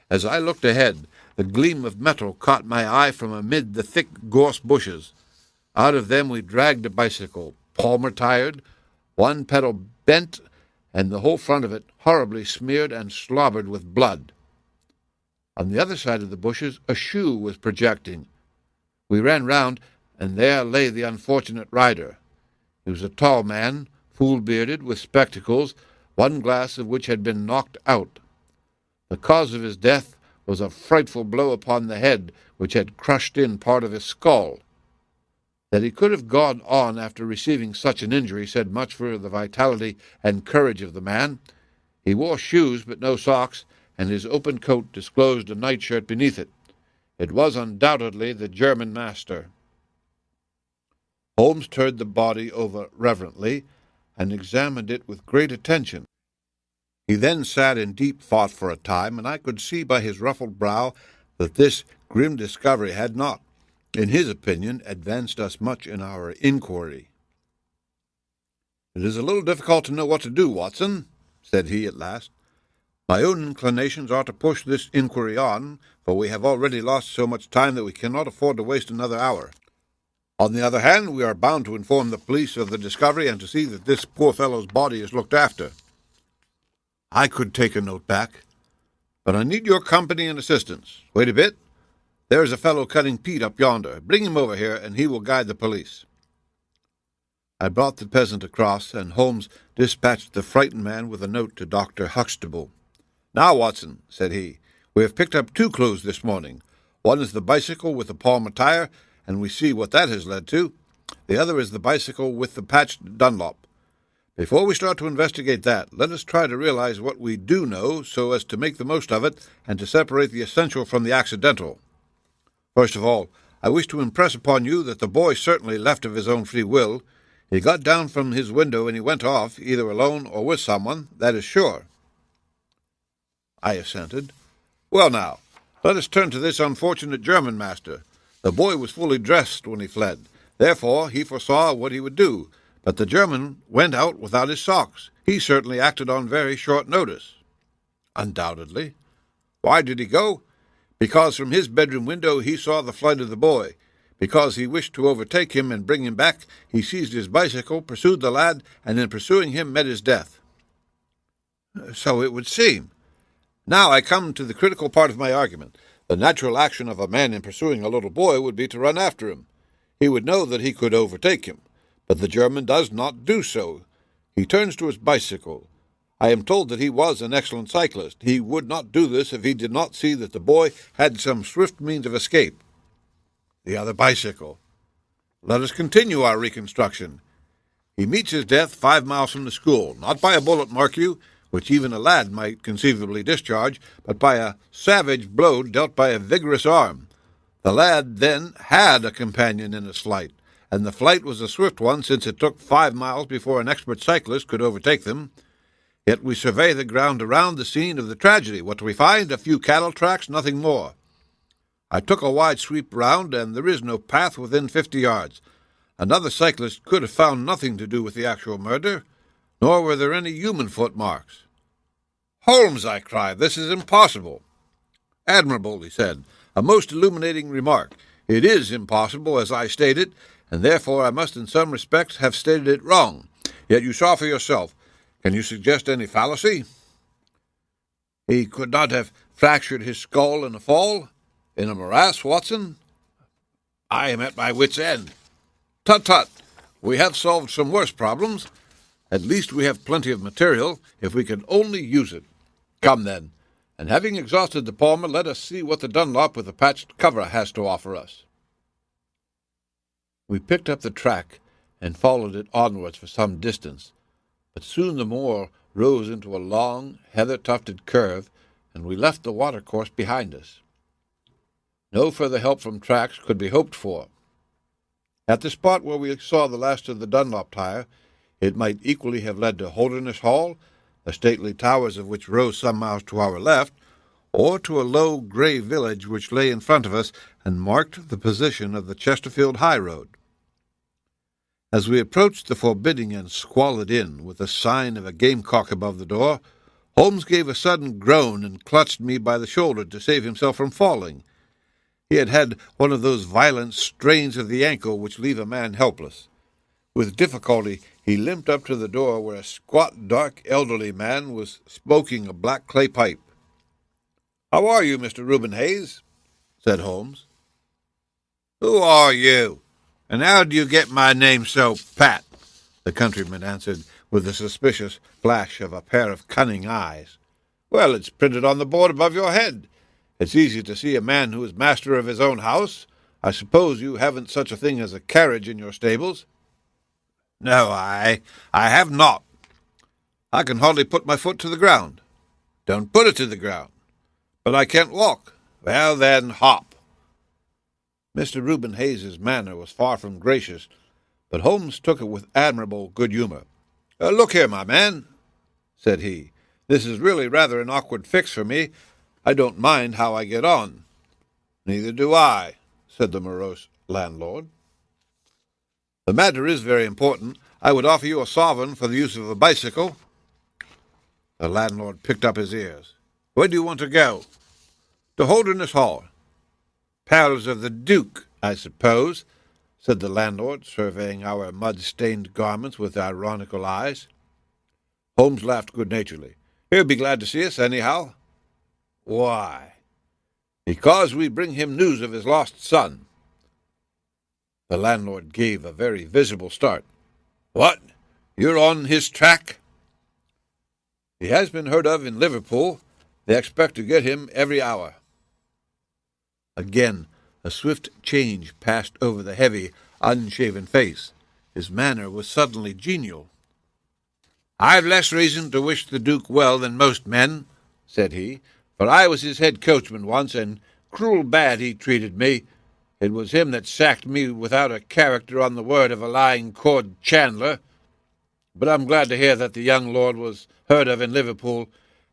as I looked ahead, the gleam of metal caught my eye from amid the thick gorse bushes. Out of them we dragged a bicycle, palmer-tired, one pedal bent, and the whole front of it horribly smeared and slobbered with blood. On the other side of the bushes a shoe was projecting. We ran round, and there lay the unfortunate rider. He was a tall man, full-bearded, with spectacles, one glass of which had been knocked out. The cause of his death was a frightful blow upon the head, which had crushed in part of his skull. That he could have gone on after receiving such an injury said much for the vitality and courage of the man. He wore shoes but no socks, and his open coat disclosed a nightshirt beneath it. It was undoubtedly the German master. Holmes turned the body over reverently and examined it with great attention. He then sat in deep thought for a time, and I could see by his ruffled brow that this grim discovery had not, in his opinion, advanced us much in our inquiry. "It is a little difficult to know what to do, Watson," said he at last. "My own inclinations are to push this inquiry on, for we have already lost so much time that we cannot afford to waste another hour. On the other hand, we are bound to inform the police of the discovery and to see that this poor fellow's body is looked after. I could take a note back, but I need your company and assistance. Wait a bit. There is a fellow cutting peat up yonder. Bring him over here, and he will guide the police." I brought the peasant across, and Holmes dispatched the frightened man with a note to Dr. Huxtable. "Now, Watson," said he, "we have picked up 2 clues this morning. One is the bicycle with the palmer tire, and we see what that has led to. The other is the bicycle with the patched Dunlop. Before we start to investigate that, let us try to realize what we do know so as to make the most of it and to separate the essential from the accidental. First of all, I wish to impress upon you that the boy certainly left of his own free will. He got down from his window and he went off, either alone or with someone, that is sure." I assented. "Well, now, let us turn to this unfortunate German master. The boy was fully dressed when he fled. Therefore, he foresaw what he would do. But the German went out without his socks. He certainly acted on very short notice." "Undoubtedly." "Why did he go? Because from his bedroom window he saw the flight of the boy. Because he wished to overtake him and bring him back, he seized his bicycle, pursued the lad, and in pursuing him met his death." "So it would seem." "Now I come to the critical part of my argument. The natural action of a man in pursuing a little boy would be to run after him. He would know that he could overtake him. But the German does not do so. He turns to his bicycle. I am told that he was an excellent cyclist. He would not do this if he did not see that the boy had some swift means of escape." "The other bicycle." "Let us continue our reconstruction. He meets his death 5 miles from the school, not by a bullet, mark you, which even a lad might conceivably discharge, but by a savage blow dealt by a vigorous arm. The lad, then, had a companion in his flight, and the flight was a swift one, since it took 5 miles before an expert cyclist could overtake them. Yet we survey the ground around the scene of the tragedy. What do we find? A few cattle tracks, nothing more. I took a wide sweep round, and there is no path within 50 yards. Another cyclist could have found nothing to do with the actual murder, nor were there any human footmarks." "Holmes," I cried, "this is impossible." "Admirable," he said, "a most illuminating remark. It is impossible, as I stated, and therefore I must in some respects have stated it wrong. Yet you saw for yourself. Can you suggest any fallacy?" "He could not have fractured his skull in a fall? In a morass, Watson?" "I am at my wit's end." "Tut, tut! We have solved some worse problems. At least we have plenty of material, if we can only use it. Come, then, and having exhausted the palmer, let us see what the Dunlop with the patched cover has to offer us." We picked up the track and followed it onwards for some distance, but soon the moor rose into a long, heather-tufted curve, and we left the watercourse behind us. No further help from tracks could be hoped for. At the spot where we saw the last of the Dunlop tire, it might equally have led to Holderness Hall, the stately towers of which rose some miles to our left, or to a low grey village which lay in front of us and marked the position of the Chesterfield high road. As we approached the forbidding and squalid inn, with the sign of a gamecock above the door, Holmes gave a sudden groan and clutched me by the shoulder to save himself from falling. He had had one of those violent strains of the ankle which leave a man helpless. With difficulty he limped up to the door where a squat, dark, elderly man was smoking a black clay pipe. "How are you, Mr. Reuben Hayes?" said Holmes. "Who are you, and how do you get my name so pat?" the countryman answered with a suspicious flash of a pair of cunning eyes. "Well, it's printed on the board above your head. It's easy to see a man who is master of his own house. I suppose you haven't such a thing as a carriage in your stables?" "No, I have not." "I can hardly put my foot to the ground." "Don't put it to the ground." "But I can't walk." "Well, then, hop." Mr. Reuben Hayes's manner was far from gracious, but Holmes took it with admirable good humor. "Look here, my man," said he. "This is really rather an awkward fix for me. I don't mind how I get on." "Neither do I," said the morose landlord. "The matter is very important. I would offer you a sovereign for the use of a bicycle." The landlord picked up his ears. "Where do you want to go?" "To Holderness Hall." "Palace of the Duke, I suppose," said the landlord, surveying our mud-stained garments with ironical eyes. Holmes laughed good-naturedly. "He'll be glad to see us, anyhow." "Why?" "Because we bring him news of his lost son." The landlord gave a very visible start. "What? You're on his track?" "He has been heard of in Liverpool. They expect to get him every hour." Again a swift change passed over the heavy, unshaven face. His manner was suddenly genial. "I've less reason to wish the Duke well than most men," said he, "for I was his head coachman once, and cruel bad he treated me. It was him that sacked me without a character on the word of a lying cord chandler. But I'm glad to hear that the young lord was heard of in Liverpool,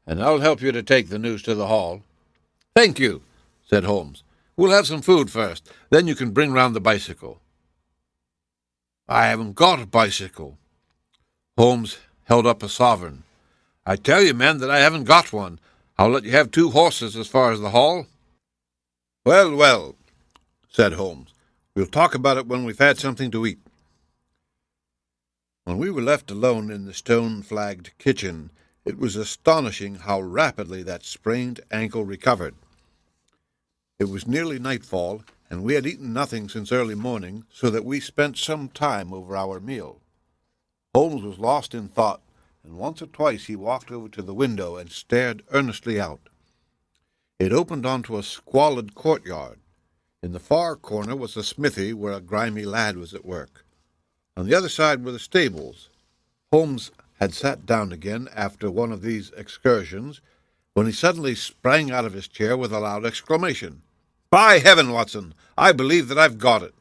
and I'll help you to take the news to the hall." "Thank you," said Holmes. "We'll have some food first. Then you can bring round the bicycle." "I haven't got a bicycle." Holmes held up a sovereign. "I tell you, men, that I haven't got one. I'll let you have 2 horses as far as the hall." "Well, well," said Holmes. "We'll talk about it when we've had something to eat." When we were left alone in the stone-flagged kitchen, it was astonishing how rapidly that sprained ankle recovered. It was nearly nightfall, and we had eaten nothing since early morning, so that we spent some time over our meal. Holmes was lost in thought, and once or twice he walked over to the window and stared earnestly out. It opened onto a squalid courtyard. In the far corner was the smithy, where a grimy lad was at work. On the other side were the stables. Holmes had sat down again after one of these excursions, when he suddenly sprang out of his chair with a loud exclamation. "By heaven, Watson, I believe that I've got it,"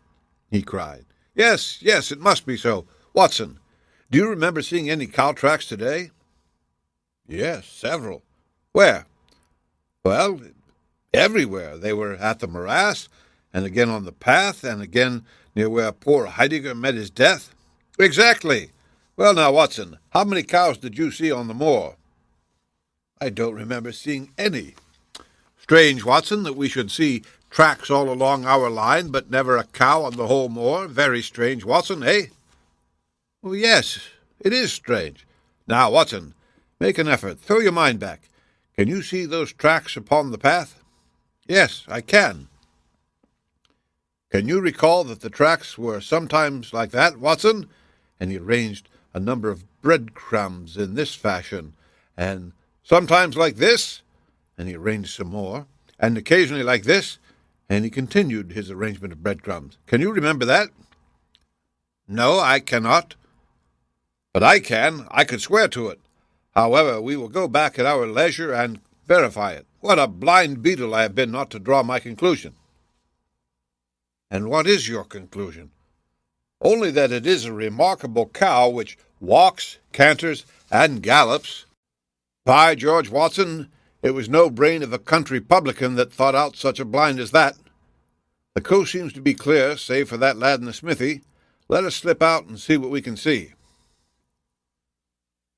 he cried. Yes, it must be so. Watson, do you remember seeing any cow tracks today?" "Yes, several." "Where?" "Well, everywhere. They were at the morass, and again on the path, and again near where poor Heidegger met his death." "Exactly. Well, now, Watson, how many cows did you see on the moor?" "I don't remember seeing any." "Strange, Watson, that we should see tracks all along our line, but never a cow on the whole moor. Very strange, Watson, eh?" "Well, yes, it is strange. Now, Watson, make an effort. Throw your mind back. Can you see those tracks upon the path?" "Yes, I can." "Can you recall that the tracks were sometimes like that, Watson?" And he arranged a number of breadcrumbs in this fashion, and sometimes like this, and he arranged some more, and occasionally like this, and he continued his arrangement of breadcrumbs. Can you remember that?" "No, I cannot." "But I can. I could swear to it. However, we will go back at our leisure and verify it. What a blind beetle I have been not to draw my conclusion." "And what is your conclusion?" "Only that it is a remarkable cow which walks, canters, and gallops. By George, Watson, it was no brain of a country publican that thought out such a blind as that. The coast seems to be clear, save for that lad in the smithy. Let us slip out and see what we can see."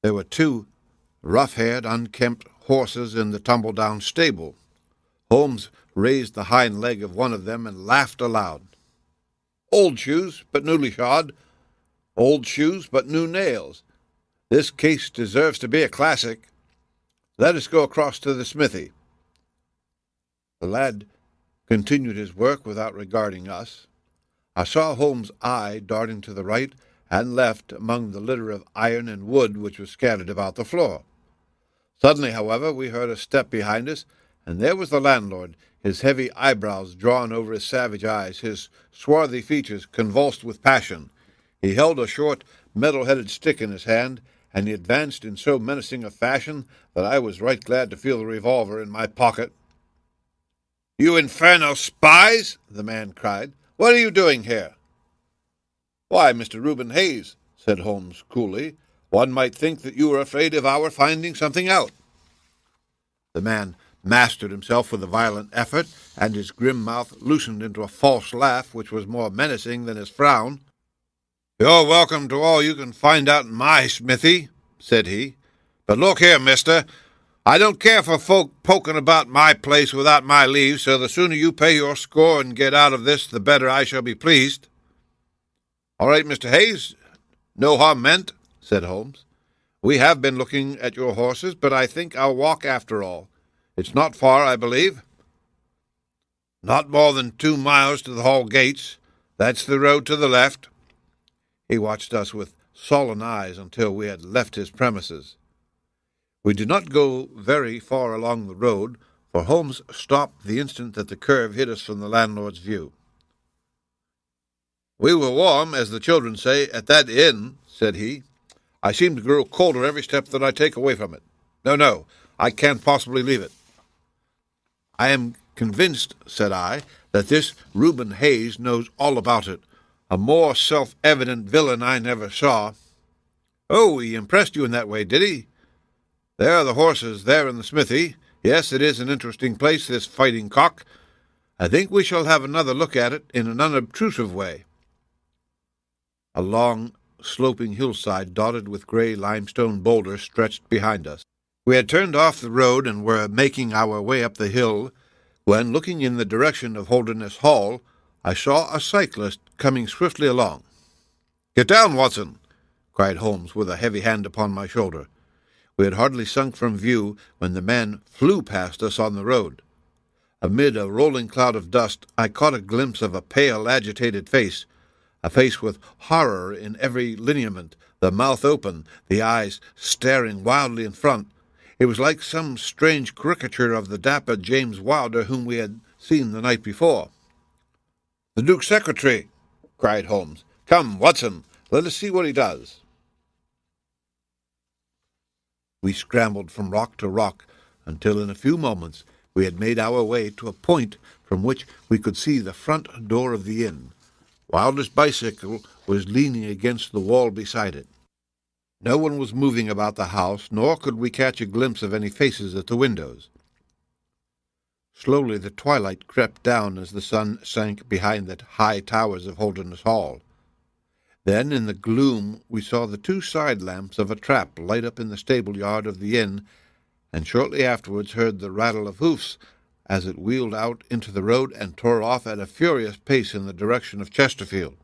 There were 2 rough-haired, unkempt horses in the tumble-down stable. Holmes raised the hind leg of one of them and laughed aloud. "Old shoes, but newly shod. Old shoes, but new nails. This case deserves to be a classic. Let us go across to the smithy." The lad continued his work without regarding us. I saw Holmes' eye darting to the right and left among the litter of iron and wood which was scattered about the floor. Suddenly, however, we heard a step behind us, and there was the landlord, his heavy eyebrows drawn over his savage eyes, his swarthy features convulsed with passion. He held a short, metal-headed stick in his hand, and he advanced in so menacing a fashion that I was right glad to feel the revolver in my pocket. "You infernal spies!" the man cried. "What are you doing here?" "Why, Mr. Reuben Hayes," said Holmes coolly, "one might think that you were afraid of our finding something out." The man mastered himself with a violent effort, and his grim mouth loosened into a false laugh which was more menacing than his frown. "You're welcome to all you can find out in my smithy," said he. "But look here, mister, I don't care for folk poking about my place without my leave, so the sooner you pay your score and get out of this, the better I shall be pleased." "All right, Mr. Hayes, no harm meant," said Holmes. "We have been looking at your horses, but I think I'll walk after all. It's not far, I believe." "Not more than 2 miles to the hall gates. That's the road to the left." He watched us with sullen eyes until we had left his premises. We did not go very far along the road, for Holmes stopped the instant that the curve hid us from the landlord's view. "We were warm, as the children say, at that inn," said he. "I seem to grow colder every step that I take away from it. No, I can't possibly leave it." "I am convinced," said I, "that this Reuben Hayes knows all about it. A more self-evident villain I never saw." "Oh, he impressed you in that way, did he? There are the horses there in the smithy. Yes, it is an interesting place, this Fighting Cock. I think we shall have another look at it in an unobtrusive way." A long, sloping hillside dotted with gray limestone boulders stretched behind us. We had turned off the road and were making our way up the hill when, looking in the direction of Holderness Hall, I saw a cyclist coming swiftly along. "Get down, Watson!" cried Holmes with a heavy hand upon my shoulder. We had hardly sunk from view when the man flew past us on the road. Amid a rolling cloud of dust, I caught a glimpse of a pale, agitated face, a face with horror in every lineament, the mouth open, the eyes staring wildly in front. It was like some strange caricature of the dapper James Wilder whom we had seen the night before. "The Duke's secretary!" cried Holmes. "Come, Watson, let us see what he does." We scrambled from rock to rock until in a few moments we had made our way to a point from which we could see the front door of the inn. Wilder's bicycle was leaning against the wall beside it. No one was moving about the house, nor could we catch a glimpse of any faces at the windows. Slowly the twilight crept down as the sun sank behind the high towers of Holderness Hall. Then, in the gloom, we saw the 2 side lamps of a trap light up in the stable-yard of the inn, and shortly afterwards heard the rattle of hoofs as it wheeled out into the road and tore off at a furious pace in the direction of Chesterfield.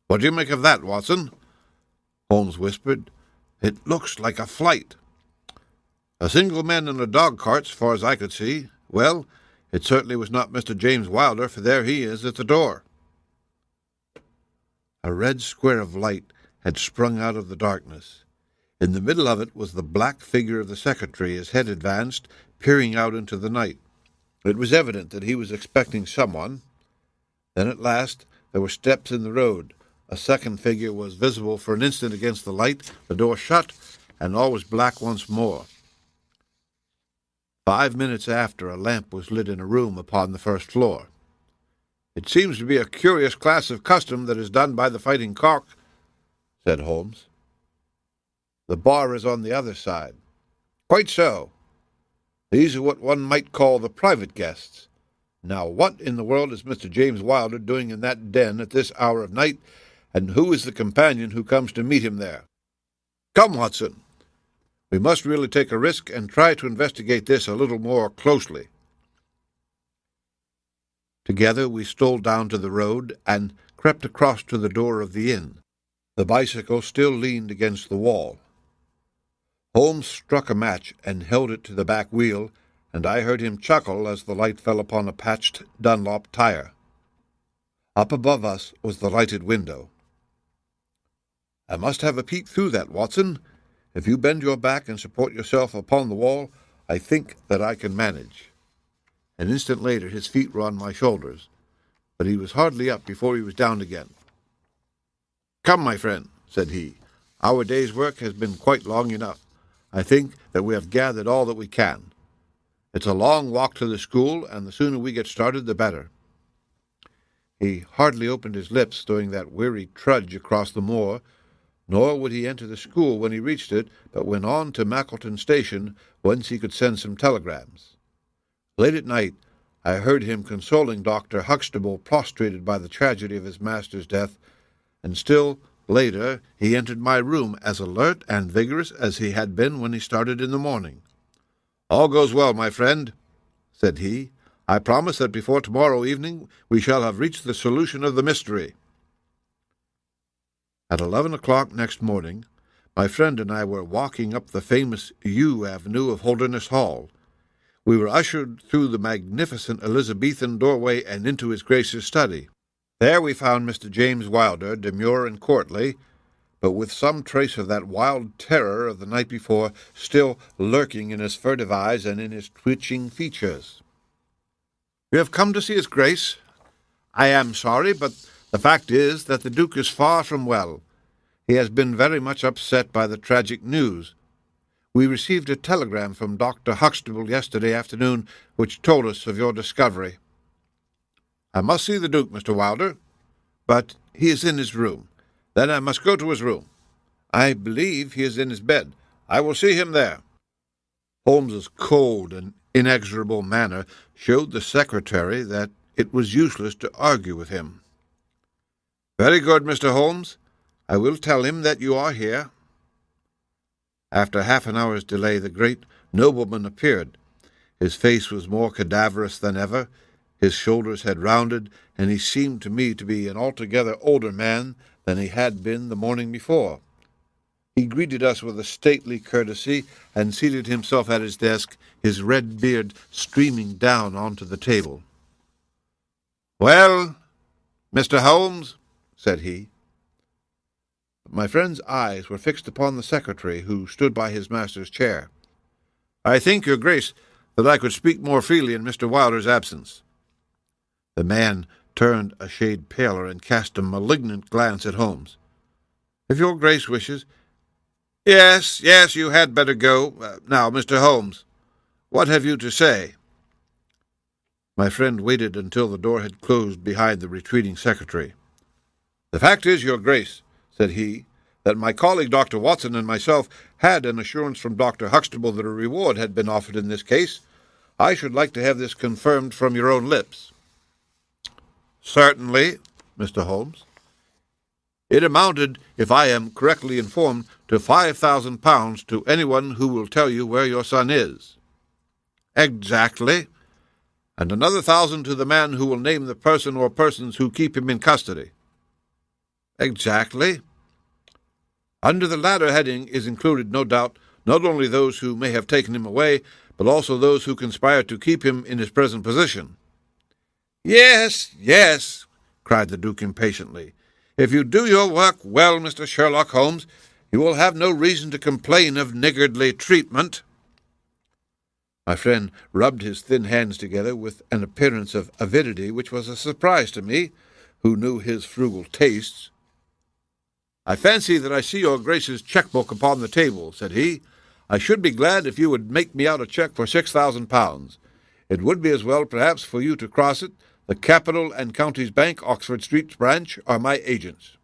"What do you make of that, Watson?" Holmes whispered. "It looks like a flight." "A single man in a dog-cart, as far as I could see. Well, it certainly was not Mr. James Wilder, for there he is at the door." A red square of light had sprung out of the darkness. In the middle of it was the black figure of the secretary, his head advanced, peering out into the night. It was evident that he was expecting someone. Then at last there were steps in the road. A second figure was visible for an instant against the light, the door shut, and all was black once more. 5 minutes after, a lamp was lit in a room upon the first floor. "It seems to be a curious class of custom that is done by the Fighting Cock," said Holmes. "The bar is on the other side." "Quite so. These are what one might call the private guests. Now, what in the world is Mr. James Wilder doing in that den at this hour of night, and who is the companion who comes to meet him there? Come, Watson, we must really take a risk and try to investigate this a little more closely." Together we stole down to the road and crept across to the door of the inn. The bicycle still leaned against the wall. Holmes struck a match and held it to the back wheel, and I heard him chuckle as the light fell upon a patched Dunlop tire. Up above us was the lighted window. "I must have a peep through that, Watson. If you bend your back and support yourself upon the wall, I think that I can manage." An instant later his feet were on my shoulders, but he was hardly up before he was down again. "Come, my friend," said he. "Our day's work has been quite long enough. I think that we have gathered all that we can. It's a long walk to the school, and the sooner we get started, the better." He hardly opened his lips during that weary trudge across the moor, nor would he enter the school when he reached it, but went on to Mackleton Station, whence he could send some telegrams. Late at night I heard him consoling Dr. Huxtable, prostrated by the tragedy of his master's death, and still later he entered my room as alert and vigorous as he had been when he started in the morning. "All goes well, my friend," said he. "I promise that before tomorrow evening we shall have reached the solution of the mystery." At 11 o'clock next morning, my friend and I were walking up the famous yew avenue of Holderness Hall. We were ushered through the magnificent Elizabethan doorway and into his Grace's study. There we found Mr. James Wilder, demure and courtly, but with some trace of that wild terror of the night before still lurking in his furtive eyes and in his twitching features. "You have come to see his Grace? I am sorry, but the fact is that the Duke is far from well. He has been very much upset by the tragic news. We received a telegram from Dr. Huxtable yesterday afternoon which told us of your discovery." "I must see the Duke, Mr. Wilder." "But he is in his room." "Then I must go to his room." "I believe he is in his bed." "I will see him there." Holmes's cold and inexorable manner showed the secretary that it was useless to argue with him. "Very good, Mr. Holmes. I will tell him that you are here." After half an hour's delay, the great nobleman appeared. His face was more cadaverous than ever. His shoulders had rounded, and he seemed to me to be an altogether older man than he had been the morning before. He greeted us with a stately courtesy and seated himself at his desk, his red beard streaming down onto the table. "Well, Mr. Holmes," said he. But my friend's eyes were fixed upon the secretary, who stood by his master's chair. "I think, your Grace, that I could speak more freely in Mr. Wilder's absence." The man turned a shade paler and cast a malignant glance at Holmes. "If your Grace wishes—" Yes, you had better go. Now, Mr. Holmes, what have you to say?" My friend waited until the door had closed behind the retreating secretary. "The fact is, your Grace," said he, "that my colleague Dr. Watson and myself had an assurance from Dr. Huxtable that a reward had been offered in this case. I should like to have this confirmed from your own lips." "Certainly, Mr. Holmes." "It amounted, if I am correctly informed, to £5,000 to anyone who will tell you where your son is." "Exactly." "And another 1,000 to the man who will name the person or persons who keep him in custody." "Exactly." "Under the latter heading is included, no doubt, not only those who may have taken him away, but also those who conspire to keep him in his present position." Yes, cried the Duke impatiently. "If you do your work well, Mr. Sherlock Holmes, you will have no reason to complain of niggardly treatment." My friend rubbed his thin hands together with an appearance of avidity which was a surprise to me, who knew his frugal tastes. "I fancy that I see your Grace's cheque-book upon the table," said he. "I should be glad if you would make me out a cheque for £6,000. It would be as well, perhaps, for you to cross it. The Capital and Counties Bank, Oxford Street branch, are my agents."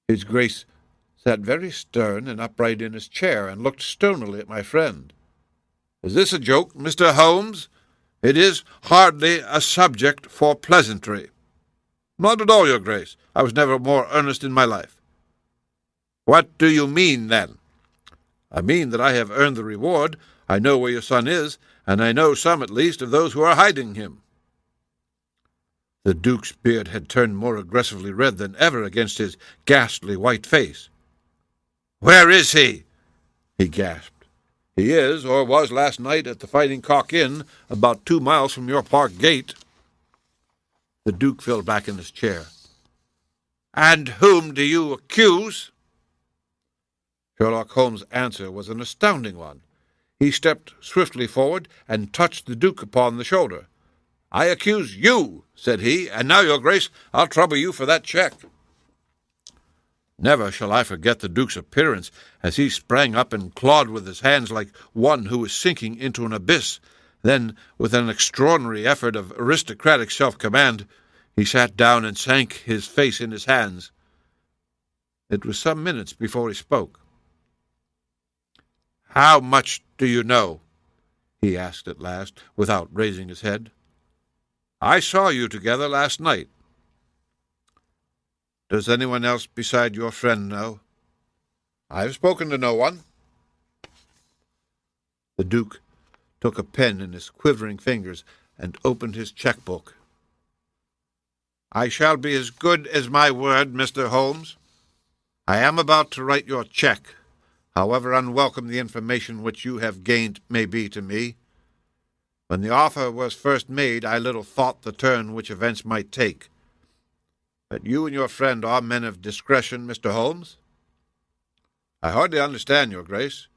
His Grace sat very stern and upright in his chair, and looked stonily at my friend. "Is this a joke, Mr. Holmes? It is hardly a subject for pleasantry." "Not at all, your Grace. I was never more earnest in my life." "What do you mean, then?" "I mean that I have earned the reward. I know where your son is, and I know some, at least, of those who are hiding him." The Duke's beard had turned more aggressively red than ever against his ghastly white face. "Where is he?" he gasped. "He is, or was last night, at the Fighting Cock Inn, about 2 miles from your park gate." The Duke fell back in his chair. "And whom do you accuse?" Sherlock Holmes' answer was an astounding one. He stepped swiftly forward and touched the Duke upon the shoulder. "I accuse you," said he, "and now, your Grace, I'll trouble you for that check." Never shall I forget the Duke's appearance as he sprang up and clawed with his hands like one who is sinking into an abyss. Then, with an extraordinary effort of aristocratic self-command, he sat down and sank his face in his hands. It was some minutes before he spoke. "How much do you know?" he asked at last, without raising his head. "I saw you together last night." "Does anyone else beside your friend know?" "I have spoken to no one." The Duke took a pen in his quivering fingers and opened his checkbook. "I shall be as good as my word, Mr. Holmes. I am about to write your check, however unwelcome the information which you have gained may be to me. When the offer was first made, I little thought the turn which events might take. But you and your friend are men of discretion, Mr. Holmes." "I hardly understand, your Grace."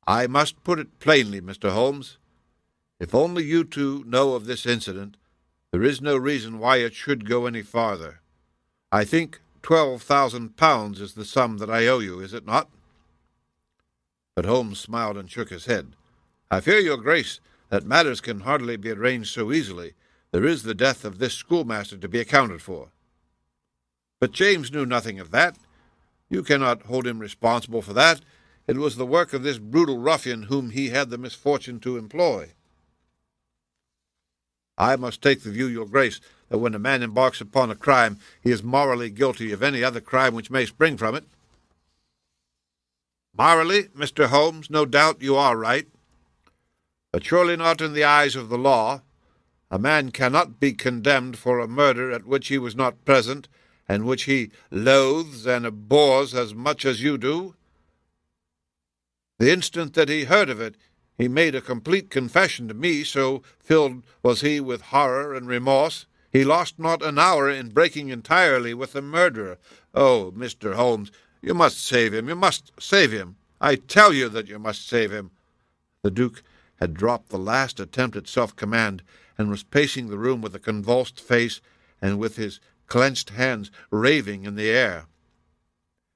"I must put it plainly, Mr. Holmes. If only you two know of this incident, there is no reason why it should go any farther. I think £12,000 is the sum that I owe you, is it not?" But Holmes smiled and shook his head. "I fear, your Grace, that matters can hardly be arranged so easily. There is the death of this schoolmaster to be accounted for." "But James knew nothing of that. You cannot hold him responsible for that. It was the work of this brutal ruffian whom he had the misfortune to employ." "I must take the view, your Grace, that when a man embarks upon a crime, he is morally guilty of any other crime which may spring from it." "Morally, Mr. Holmes, no doubt you are right, but surely not in the eyes of the law. A man cannot be condemned for a murder at which he was not present, and which he loathes and abhors as much as you do. The instant that he heard of it, he made a complete confession to me, so filled was he with horror and remorse. He lost not an hour in breaking entirely with the murderer. Oh, Mr. Holmes, you must save him, you must save him. I tell you that you must save him." The Duke had dropped the last attempt at self-command, and was pacing the room with a convulsed face and with his clenched hands raving in the air.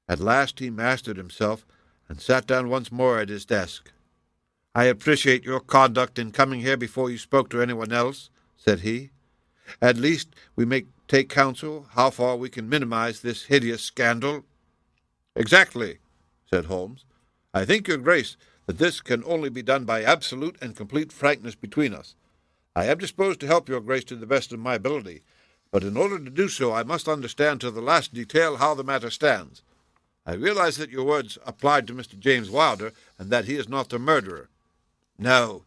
At last he mastered himself and sat down once more at his desk. "I appreciate your conduct in coming here before you spoke to anyone else," said he. "At least we may take counsel how far we can minimize this hideous scandal." "Exactly," said Holmes. "I think, your Grace, that this can only be done by absolute and complete frankness between us. I am disposed to help your Grace to the best of my ability, but in order to do so I must understand to the last detail how the matter stands. I realize that your words applied to Mr. James Wilder, and that he is not the murderer." "No,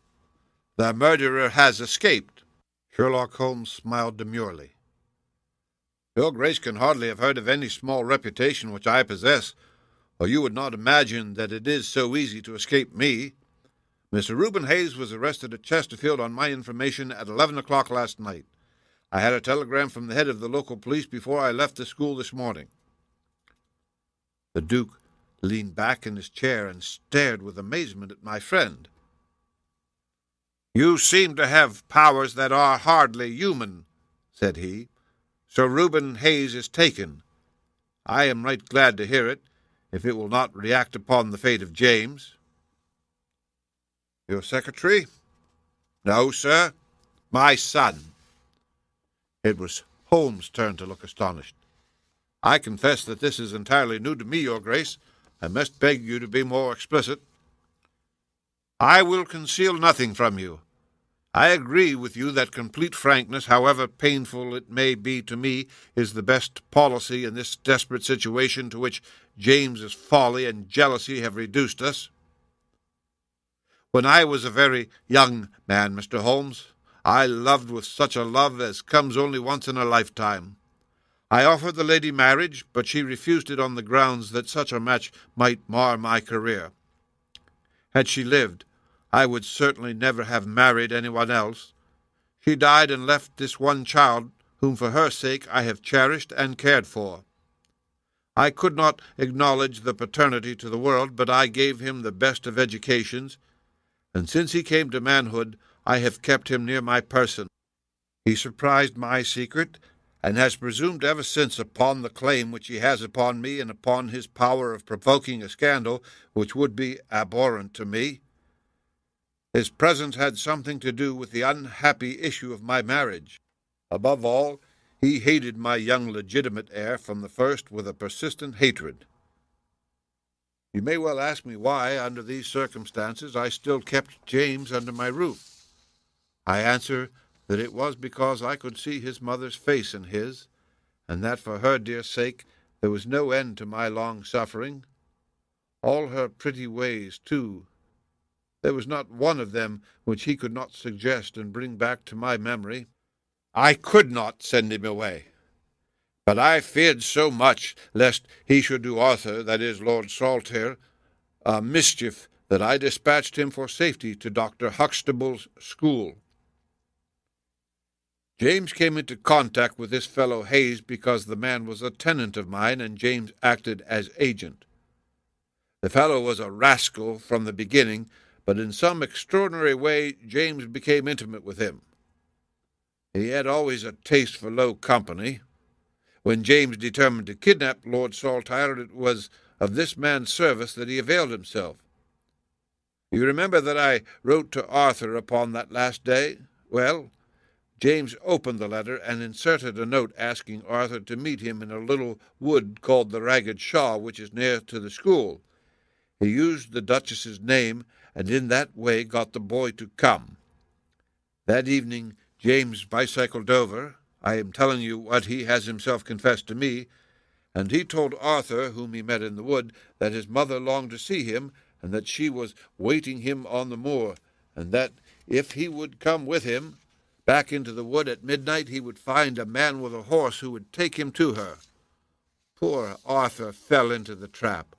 the murderer has escaped." Sherlock Holmes smiled demurely. "Your Grace can hardly have heard of any small reputation which I possess, or you would not imagine that it is so easy to escape me. Mr. Reuben Hayes was arrested at Chesterfield on my information at 11 o'clock last night. I had a telegram from the head of the local police before I left the school this morning." The Duke leaned back in his chair and stared with amazement at my friend. "You seem to have powers that are hardly human," said he. "Sir Reuben Hayes is taken. I am right glad to hear it, if it will not react upon the fate of James." "Your secretary?" "No, sir. My son." It was Holmes' turn to look astonished. "I confess that this is entirely new to me, your Grace. I must beg you to be more explicit." "I will conceal nothing from you. I agree with you that complete frankness, however painful it may be to me, is the best policy in this desperate situation to which James's folly and jealousy have reduced us. When I was a very young man, Mr. Holmes, I loved with such a love as comes only once in a lifetime. I offered the lady marriage, but she refused it on the grounds that such a match might mar my career. Had she lived, I would certainly never have married anyone else. She died and left this one child, whom for her sake I have cherished and cared for. I could not acknowledge the paternity to the world, but I gave him the best of educations, and since he came to manhood, I have kept him near my person. He surprised my secret, and has presumed ever since upon the claim which he has upon me and upon his power of provoking a scandal which would be abhorrent to me. His presence had something to do with the unhappy issue of my marriage. Above all, he hated my young legitimate heir from the first with a persistent hatred. You may well ask me why, under these circumstances, I still kept James under my roof. I answer that it was because I could see his mother's face in his, and that for her dear sake there was no end to my long suffering. All her pretty ways, too, there was not one of them which he could not suggest and bring back to my memory. I could not send him away, but I feared so much lest he should do Arthur, that is, Lord Saltire, a mischief, that I dispatched him for safety to Dr. Huxtable's school. James came into contact with this fellow Hayes because the man was a tenant of mine, and James acted as agent. The fellow was a rascal from the beginning, but in some extraordinary way James became intimate with him. He had always a taste for low company. When James determined to kidnap Lord Saltire, it was of this man's service that he availed himself. You remember that I wrote to Arthur upon that last day? Well, James opened the letter and inserted a note asking Arthur to meet him in a little wood called the Ragged Shaw, which is near to the school. He used the Duchess's name, and in that way got the boy to come. That evening James bicycled over. I am telling you what he has himself confessed to me, and he told Arthur, whom he met in the wood, that his mother longed to see him, and that she was waiting him on the moor, and that if he would come with him back into the wood at midnight, he would find a man with a horse who would take him to her. Poor Arthur fell into the trap.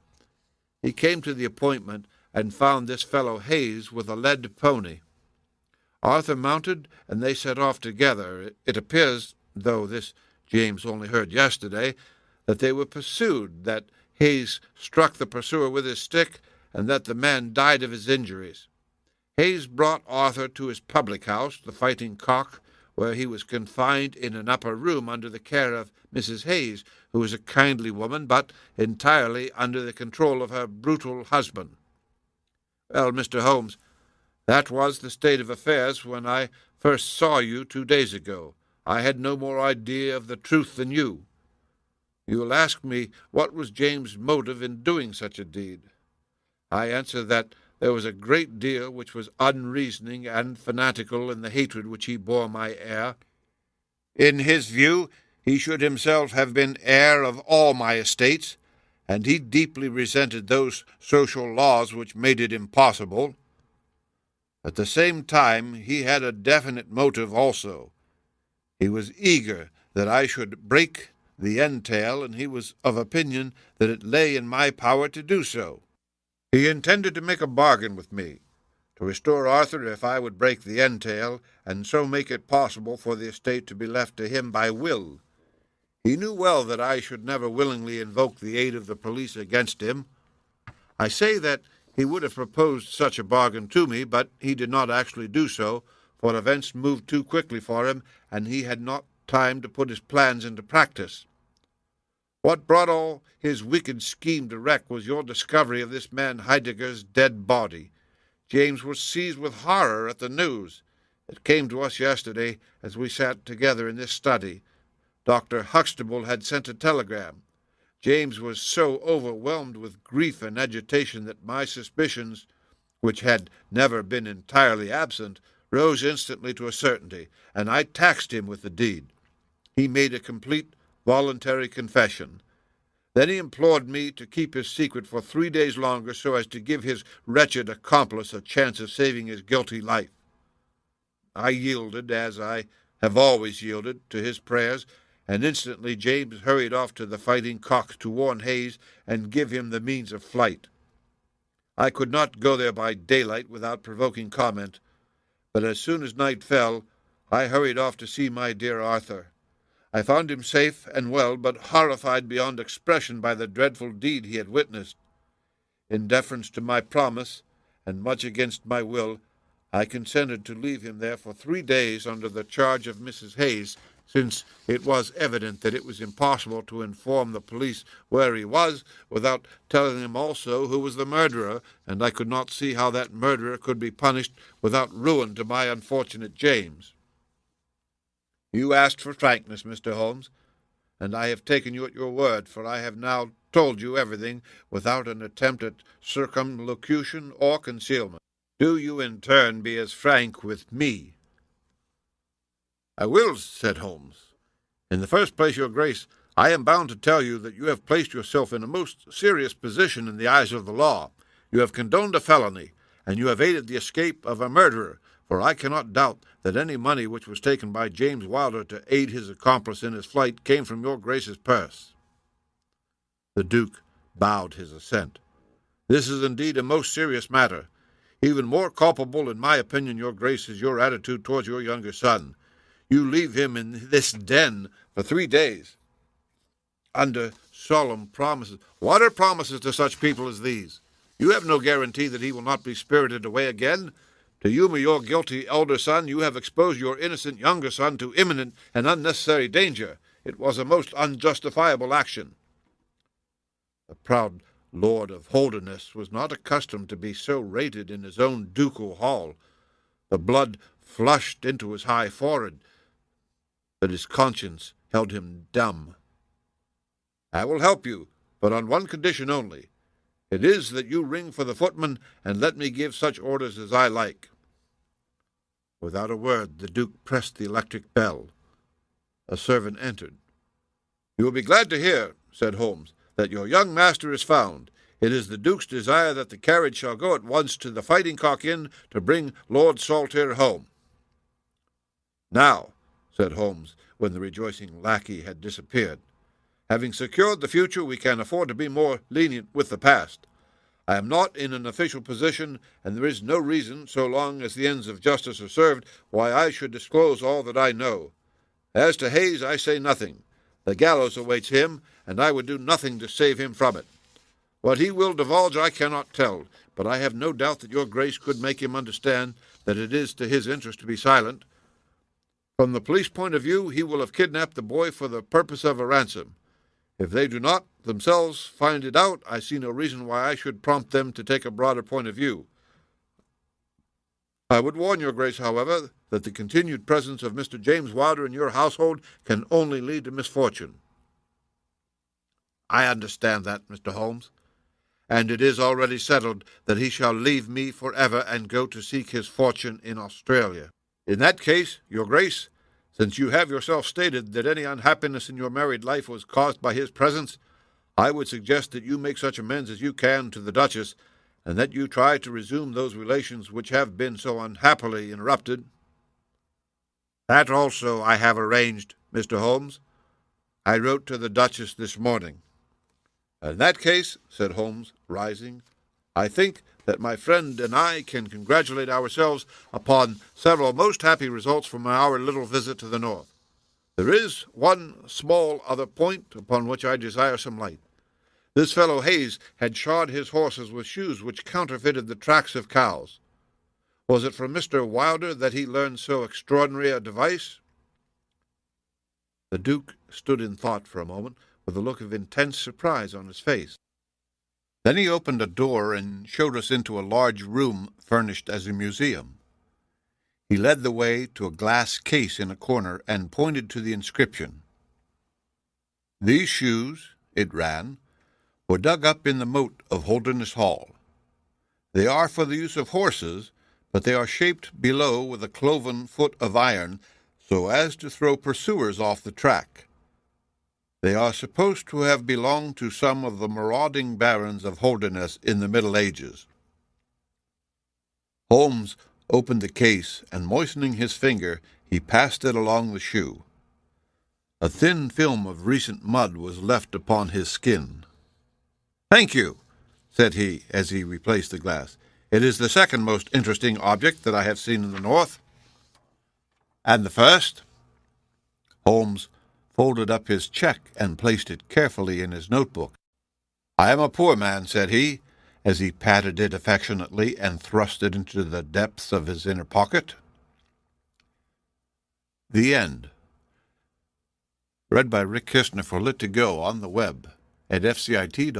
He came to the appointment and found this fellow Hayes with a led pony. Arthur mounted, and they set off together. It appears, though this James only heard yesterday, that they were pursued, that Hayes struck the pursuer with his stick, and that the man died of his injuries. Hayes brought Arthur to his public-house, the Fighting Cock, where he was confined in an upper room under the care of Mrs. Hayes, who was a kindly woman, but entirely under the control of her brutal husband. Well, Mr. Holmes, that was the state of affairs when I first saw you 2 days ago. I had no more idea of the truth than you. You will ask me what was James' motive in doing such a deed. I answer that there was a great deal which was unreasoning and fanatical in the hatred which he bore my heir. In his view, he should himself have been heir of all my estates, and he deeply resented those social laws which made it impossible. At the same time, he had a definite motive also. He was eager that I should break the entail, and he was of opinion that it lay in my power to do so. He intended to make a bargain with me, to restore Arthur if I would break the entail, and so make it possible for the estate to be left to him by will. He knew well that I should never willingly invoke the aid of the police against him. I say that he would have proposed such a bargain to me, but he did not actually do so, for events moved too quickly for him, and he had not time to put his plans into practice. What brought all his wicked scheme to wreck was your discovery of this man Heidegger's dead body. James was seized with horror at the news. It came to us yesterday as we sat together in this study. Dr. Huxtable had sent a telegram. James was so overwhelmed with grief and agitation that my suspicions, which had never been entirely absent, rose instantly to a certainty, and I taxed him with the deed. He made a complete voluntary confession. Then he implored me to keep his secret for 3 days longer so as to give his wretched accomplice a chance of saving his guilty life. I yielded, as I have always yielded, to his prayers, and instantly James hurried off to the Fighting Cocks to warn Hayes and give him the means of flight. I could not go there by daylight without provoking comment, but as soon as night fell, I hurried off to see my dear Arthur. I found him safe and well, but horrified beyond expression by the dreadful deed he had witnessed. In deference to my promise, and much against my will, I consented to leave him there for 3 days under the charge of Mrs. Hayes, since it was evident that it was impossible to inform the police where he was without telling them also who was the murderer, and I could not see how that murderer could be punished without ruin to my unfortunate James. You asked for frankness, Mr. Holmes, and I have taken you at your word, for I have now told you everything without an attempt at circumlocution or concealment. Do you in turn be as frank with me? I will, said Holmes. In the first place, your grace, I am bound to tell you that you have placed yourself in a most serious position in the eyes of the law. You have condoned a felony, and you have aided the escape of a murderer, for I cannot doubt that any money which was taken by James Wilder to aid his accomplice in his flight came from your grace's purse. The Duke bowed his assent. This is indeed a most serious matter. Even more culpable, in my opinion, your grace, is your attitude towards your younger son. You leave him in this den for 3 days, under solemn promises. What are promises to such people as these? You have no guarantee that he will not be spirited away again. To you or your guilty elder son, you have exposed your innocent younger son to imminent and unnecessary danger. It was a most unjustifiable action. The proud Lord of Holderness was not accustomed to be so rated in his own ducal hall. The blood flushed into his high forehead, but his conscience held him dumb. I will help you, but on one condition only. It is that you ring for the footman and let me give such orders as I like. Without a word, the Duke pressed the electric bell. A servant entered. You will be glad to hear, said Holmes, that your young master is found. It is the Duke's desire that the carriage shall go at once to the Fighting Cock Inn to bring Lord Saltire home. Now, said Holmes, when the rejoicing lackey had disappeared, having secured the future, we can afford to be more lenient with the past. I am not in an official position, and there is no reason, so long as the ends of justice are served, why I should disclose all that I know. As to Hayes, I say nothing. The gallows awaits him, and I would do nothing to save him from it. What he will divulge I cannot tell, but I have no doubt that your grace could make him understand that it is to his interest to be silent. From the police point of view, he will have kidnapped the boy for the purpose of a ransom. If they do not themselves find it out, I see no reason why I should prompt them to take a broader point of view. I would warn your grace, however, that the continued presence of Mr. James Wilder in your household can only lead to misfortune. I understand that, Mr. Holmes, and it is already settled that he shall leave me forever and go to seek his fortune in Australia. In that case, your grace, since you have yourself stated that any unhappiness in your married life was caused by his presence, I would suggest that you make such amends as you can to the Duchess, and that you try to resume those relations which have been so unhappily interrupted. That also I have arranged, Mr. Holmes. I wrote to the Duchess this morning. In that case, said Holmes, rising, I think that my friend and I can congratulate ourselves upon several most happy results from our little visit to the north. There is one small other point upon which I desire some light. This fellow Hayes had shod his horses with shoes which counterfeited the tracks of cows. Was it from Mr. Wilder that he learned so extraordinary a device? The Duke stood in thought for a moment, with a look of intense surprise on his face. Then he opened a door and showed us into a large room furnished as a museum. He led the way to a glass case in a corner and pointed to the inscription. These shoes, it ran, were dug up in the moat of Holderness Hall. They are for the use of horses, but they are shaped below with a cloven foot of iron so as to throw pursuers off the track. They are supposed to have belonged to some of the marauding barons of Holderness in the Middle Ages. Holmes opened the case, and moistening his finger, he passed it along the shoe. A thin film of recent mud was left upon his skin. "Thank you," said he, as he replaced the glass. "It is the second most interesting object that I have seen in the north." "And the first?" Holmes folded up his check and placed it carefully in his notebook. "I am a poor man," said he, as he patted it affectionately and thrust it into the depths of his inner pocket. The End. Read by Rick Kistner for Lit2Go on the web at fcit.usf.edu.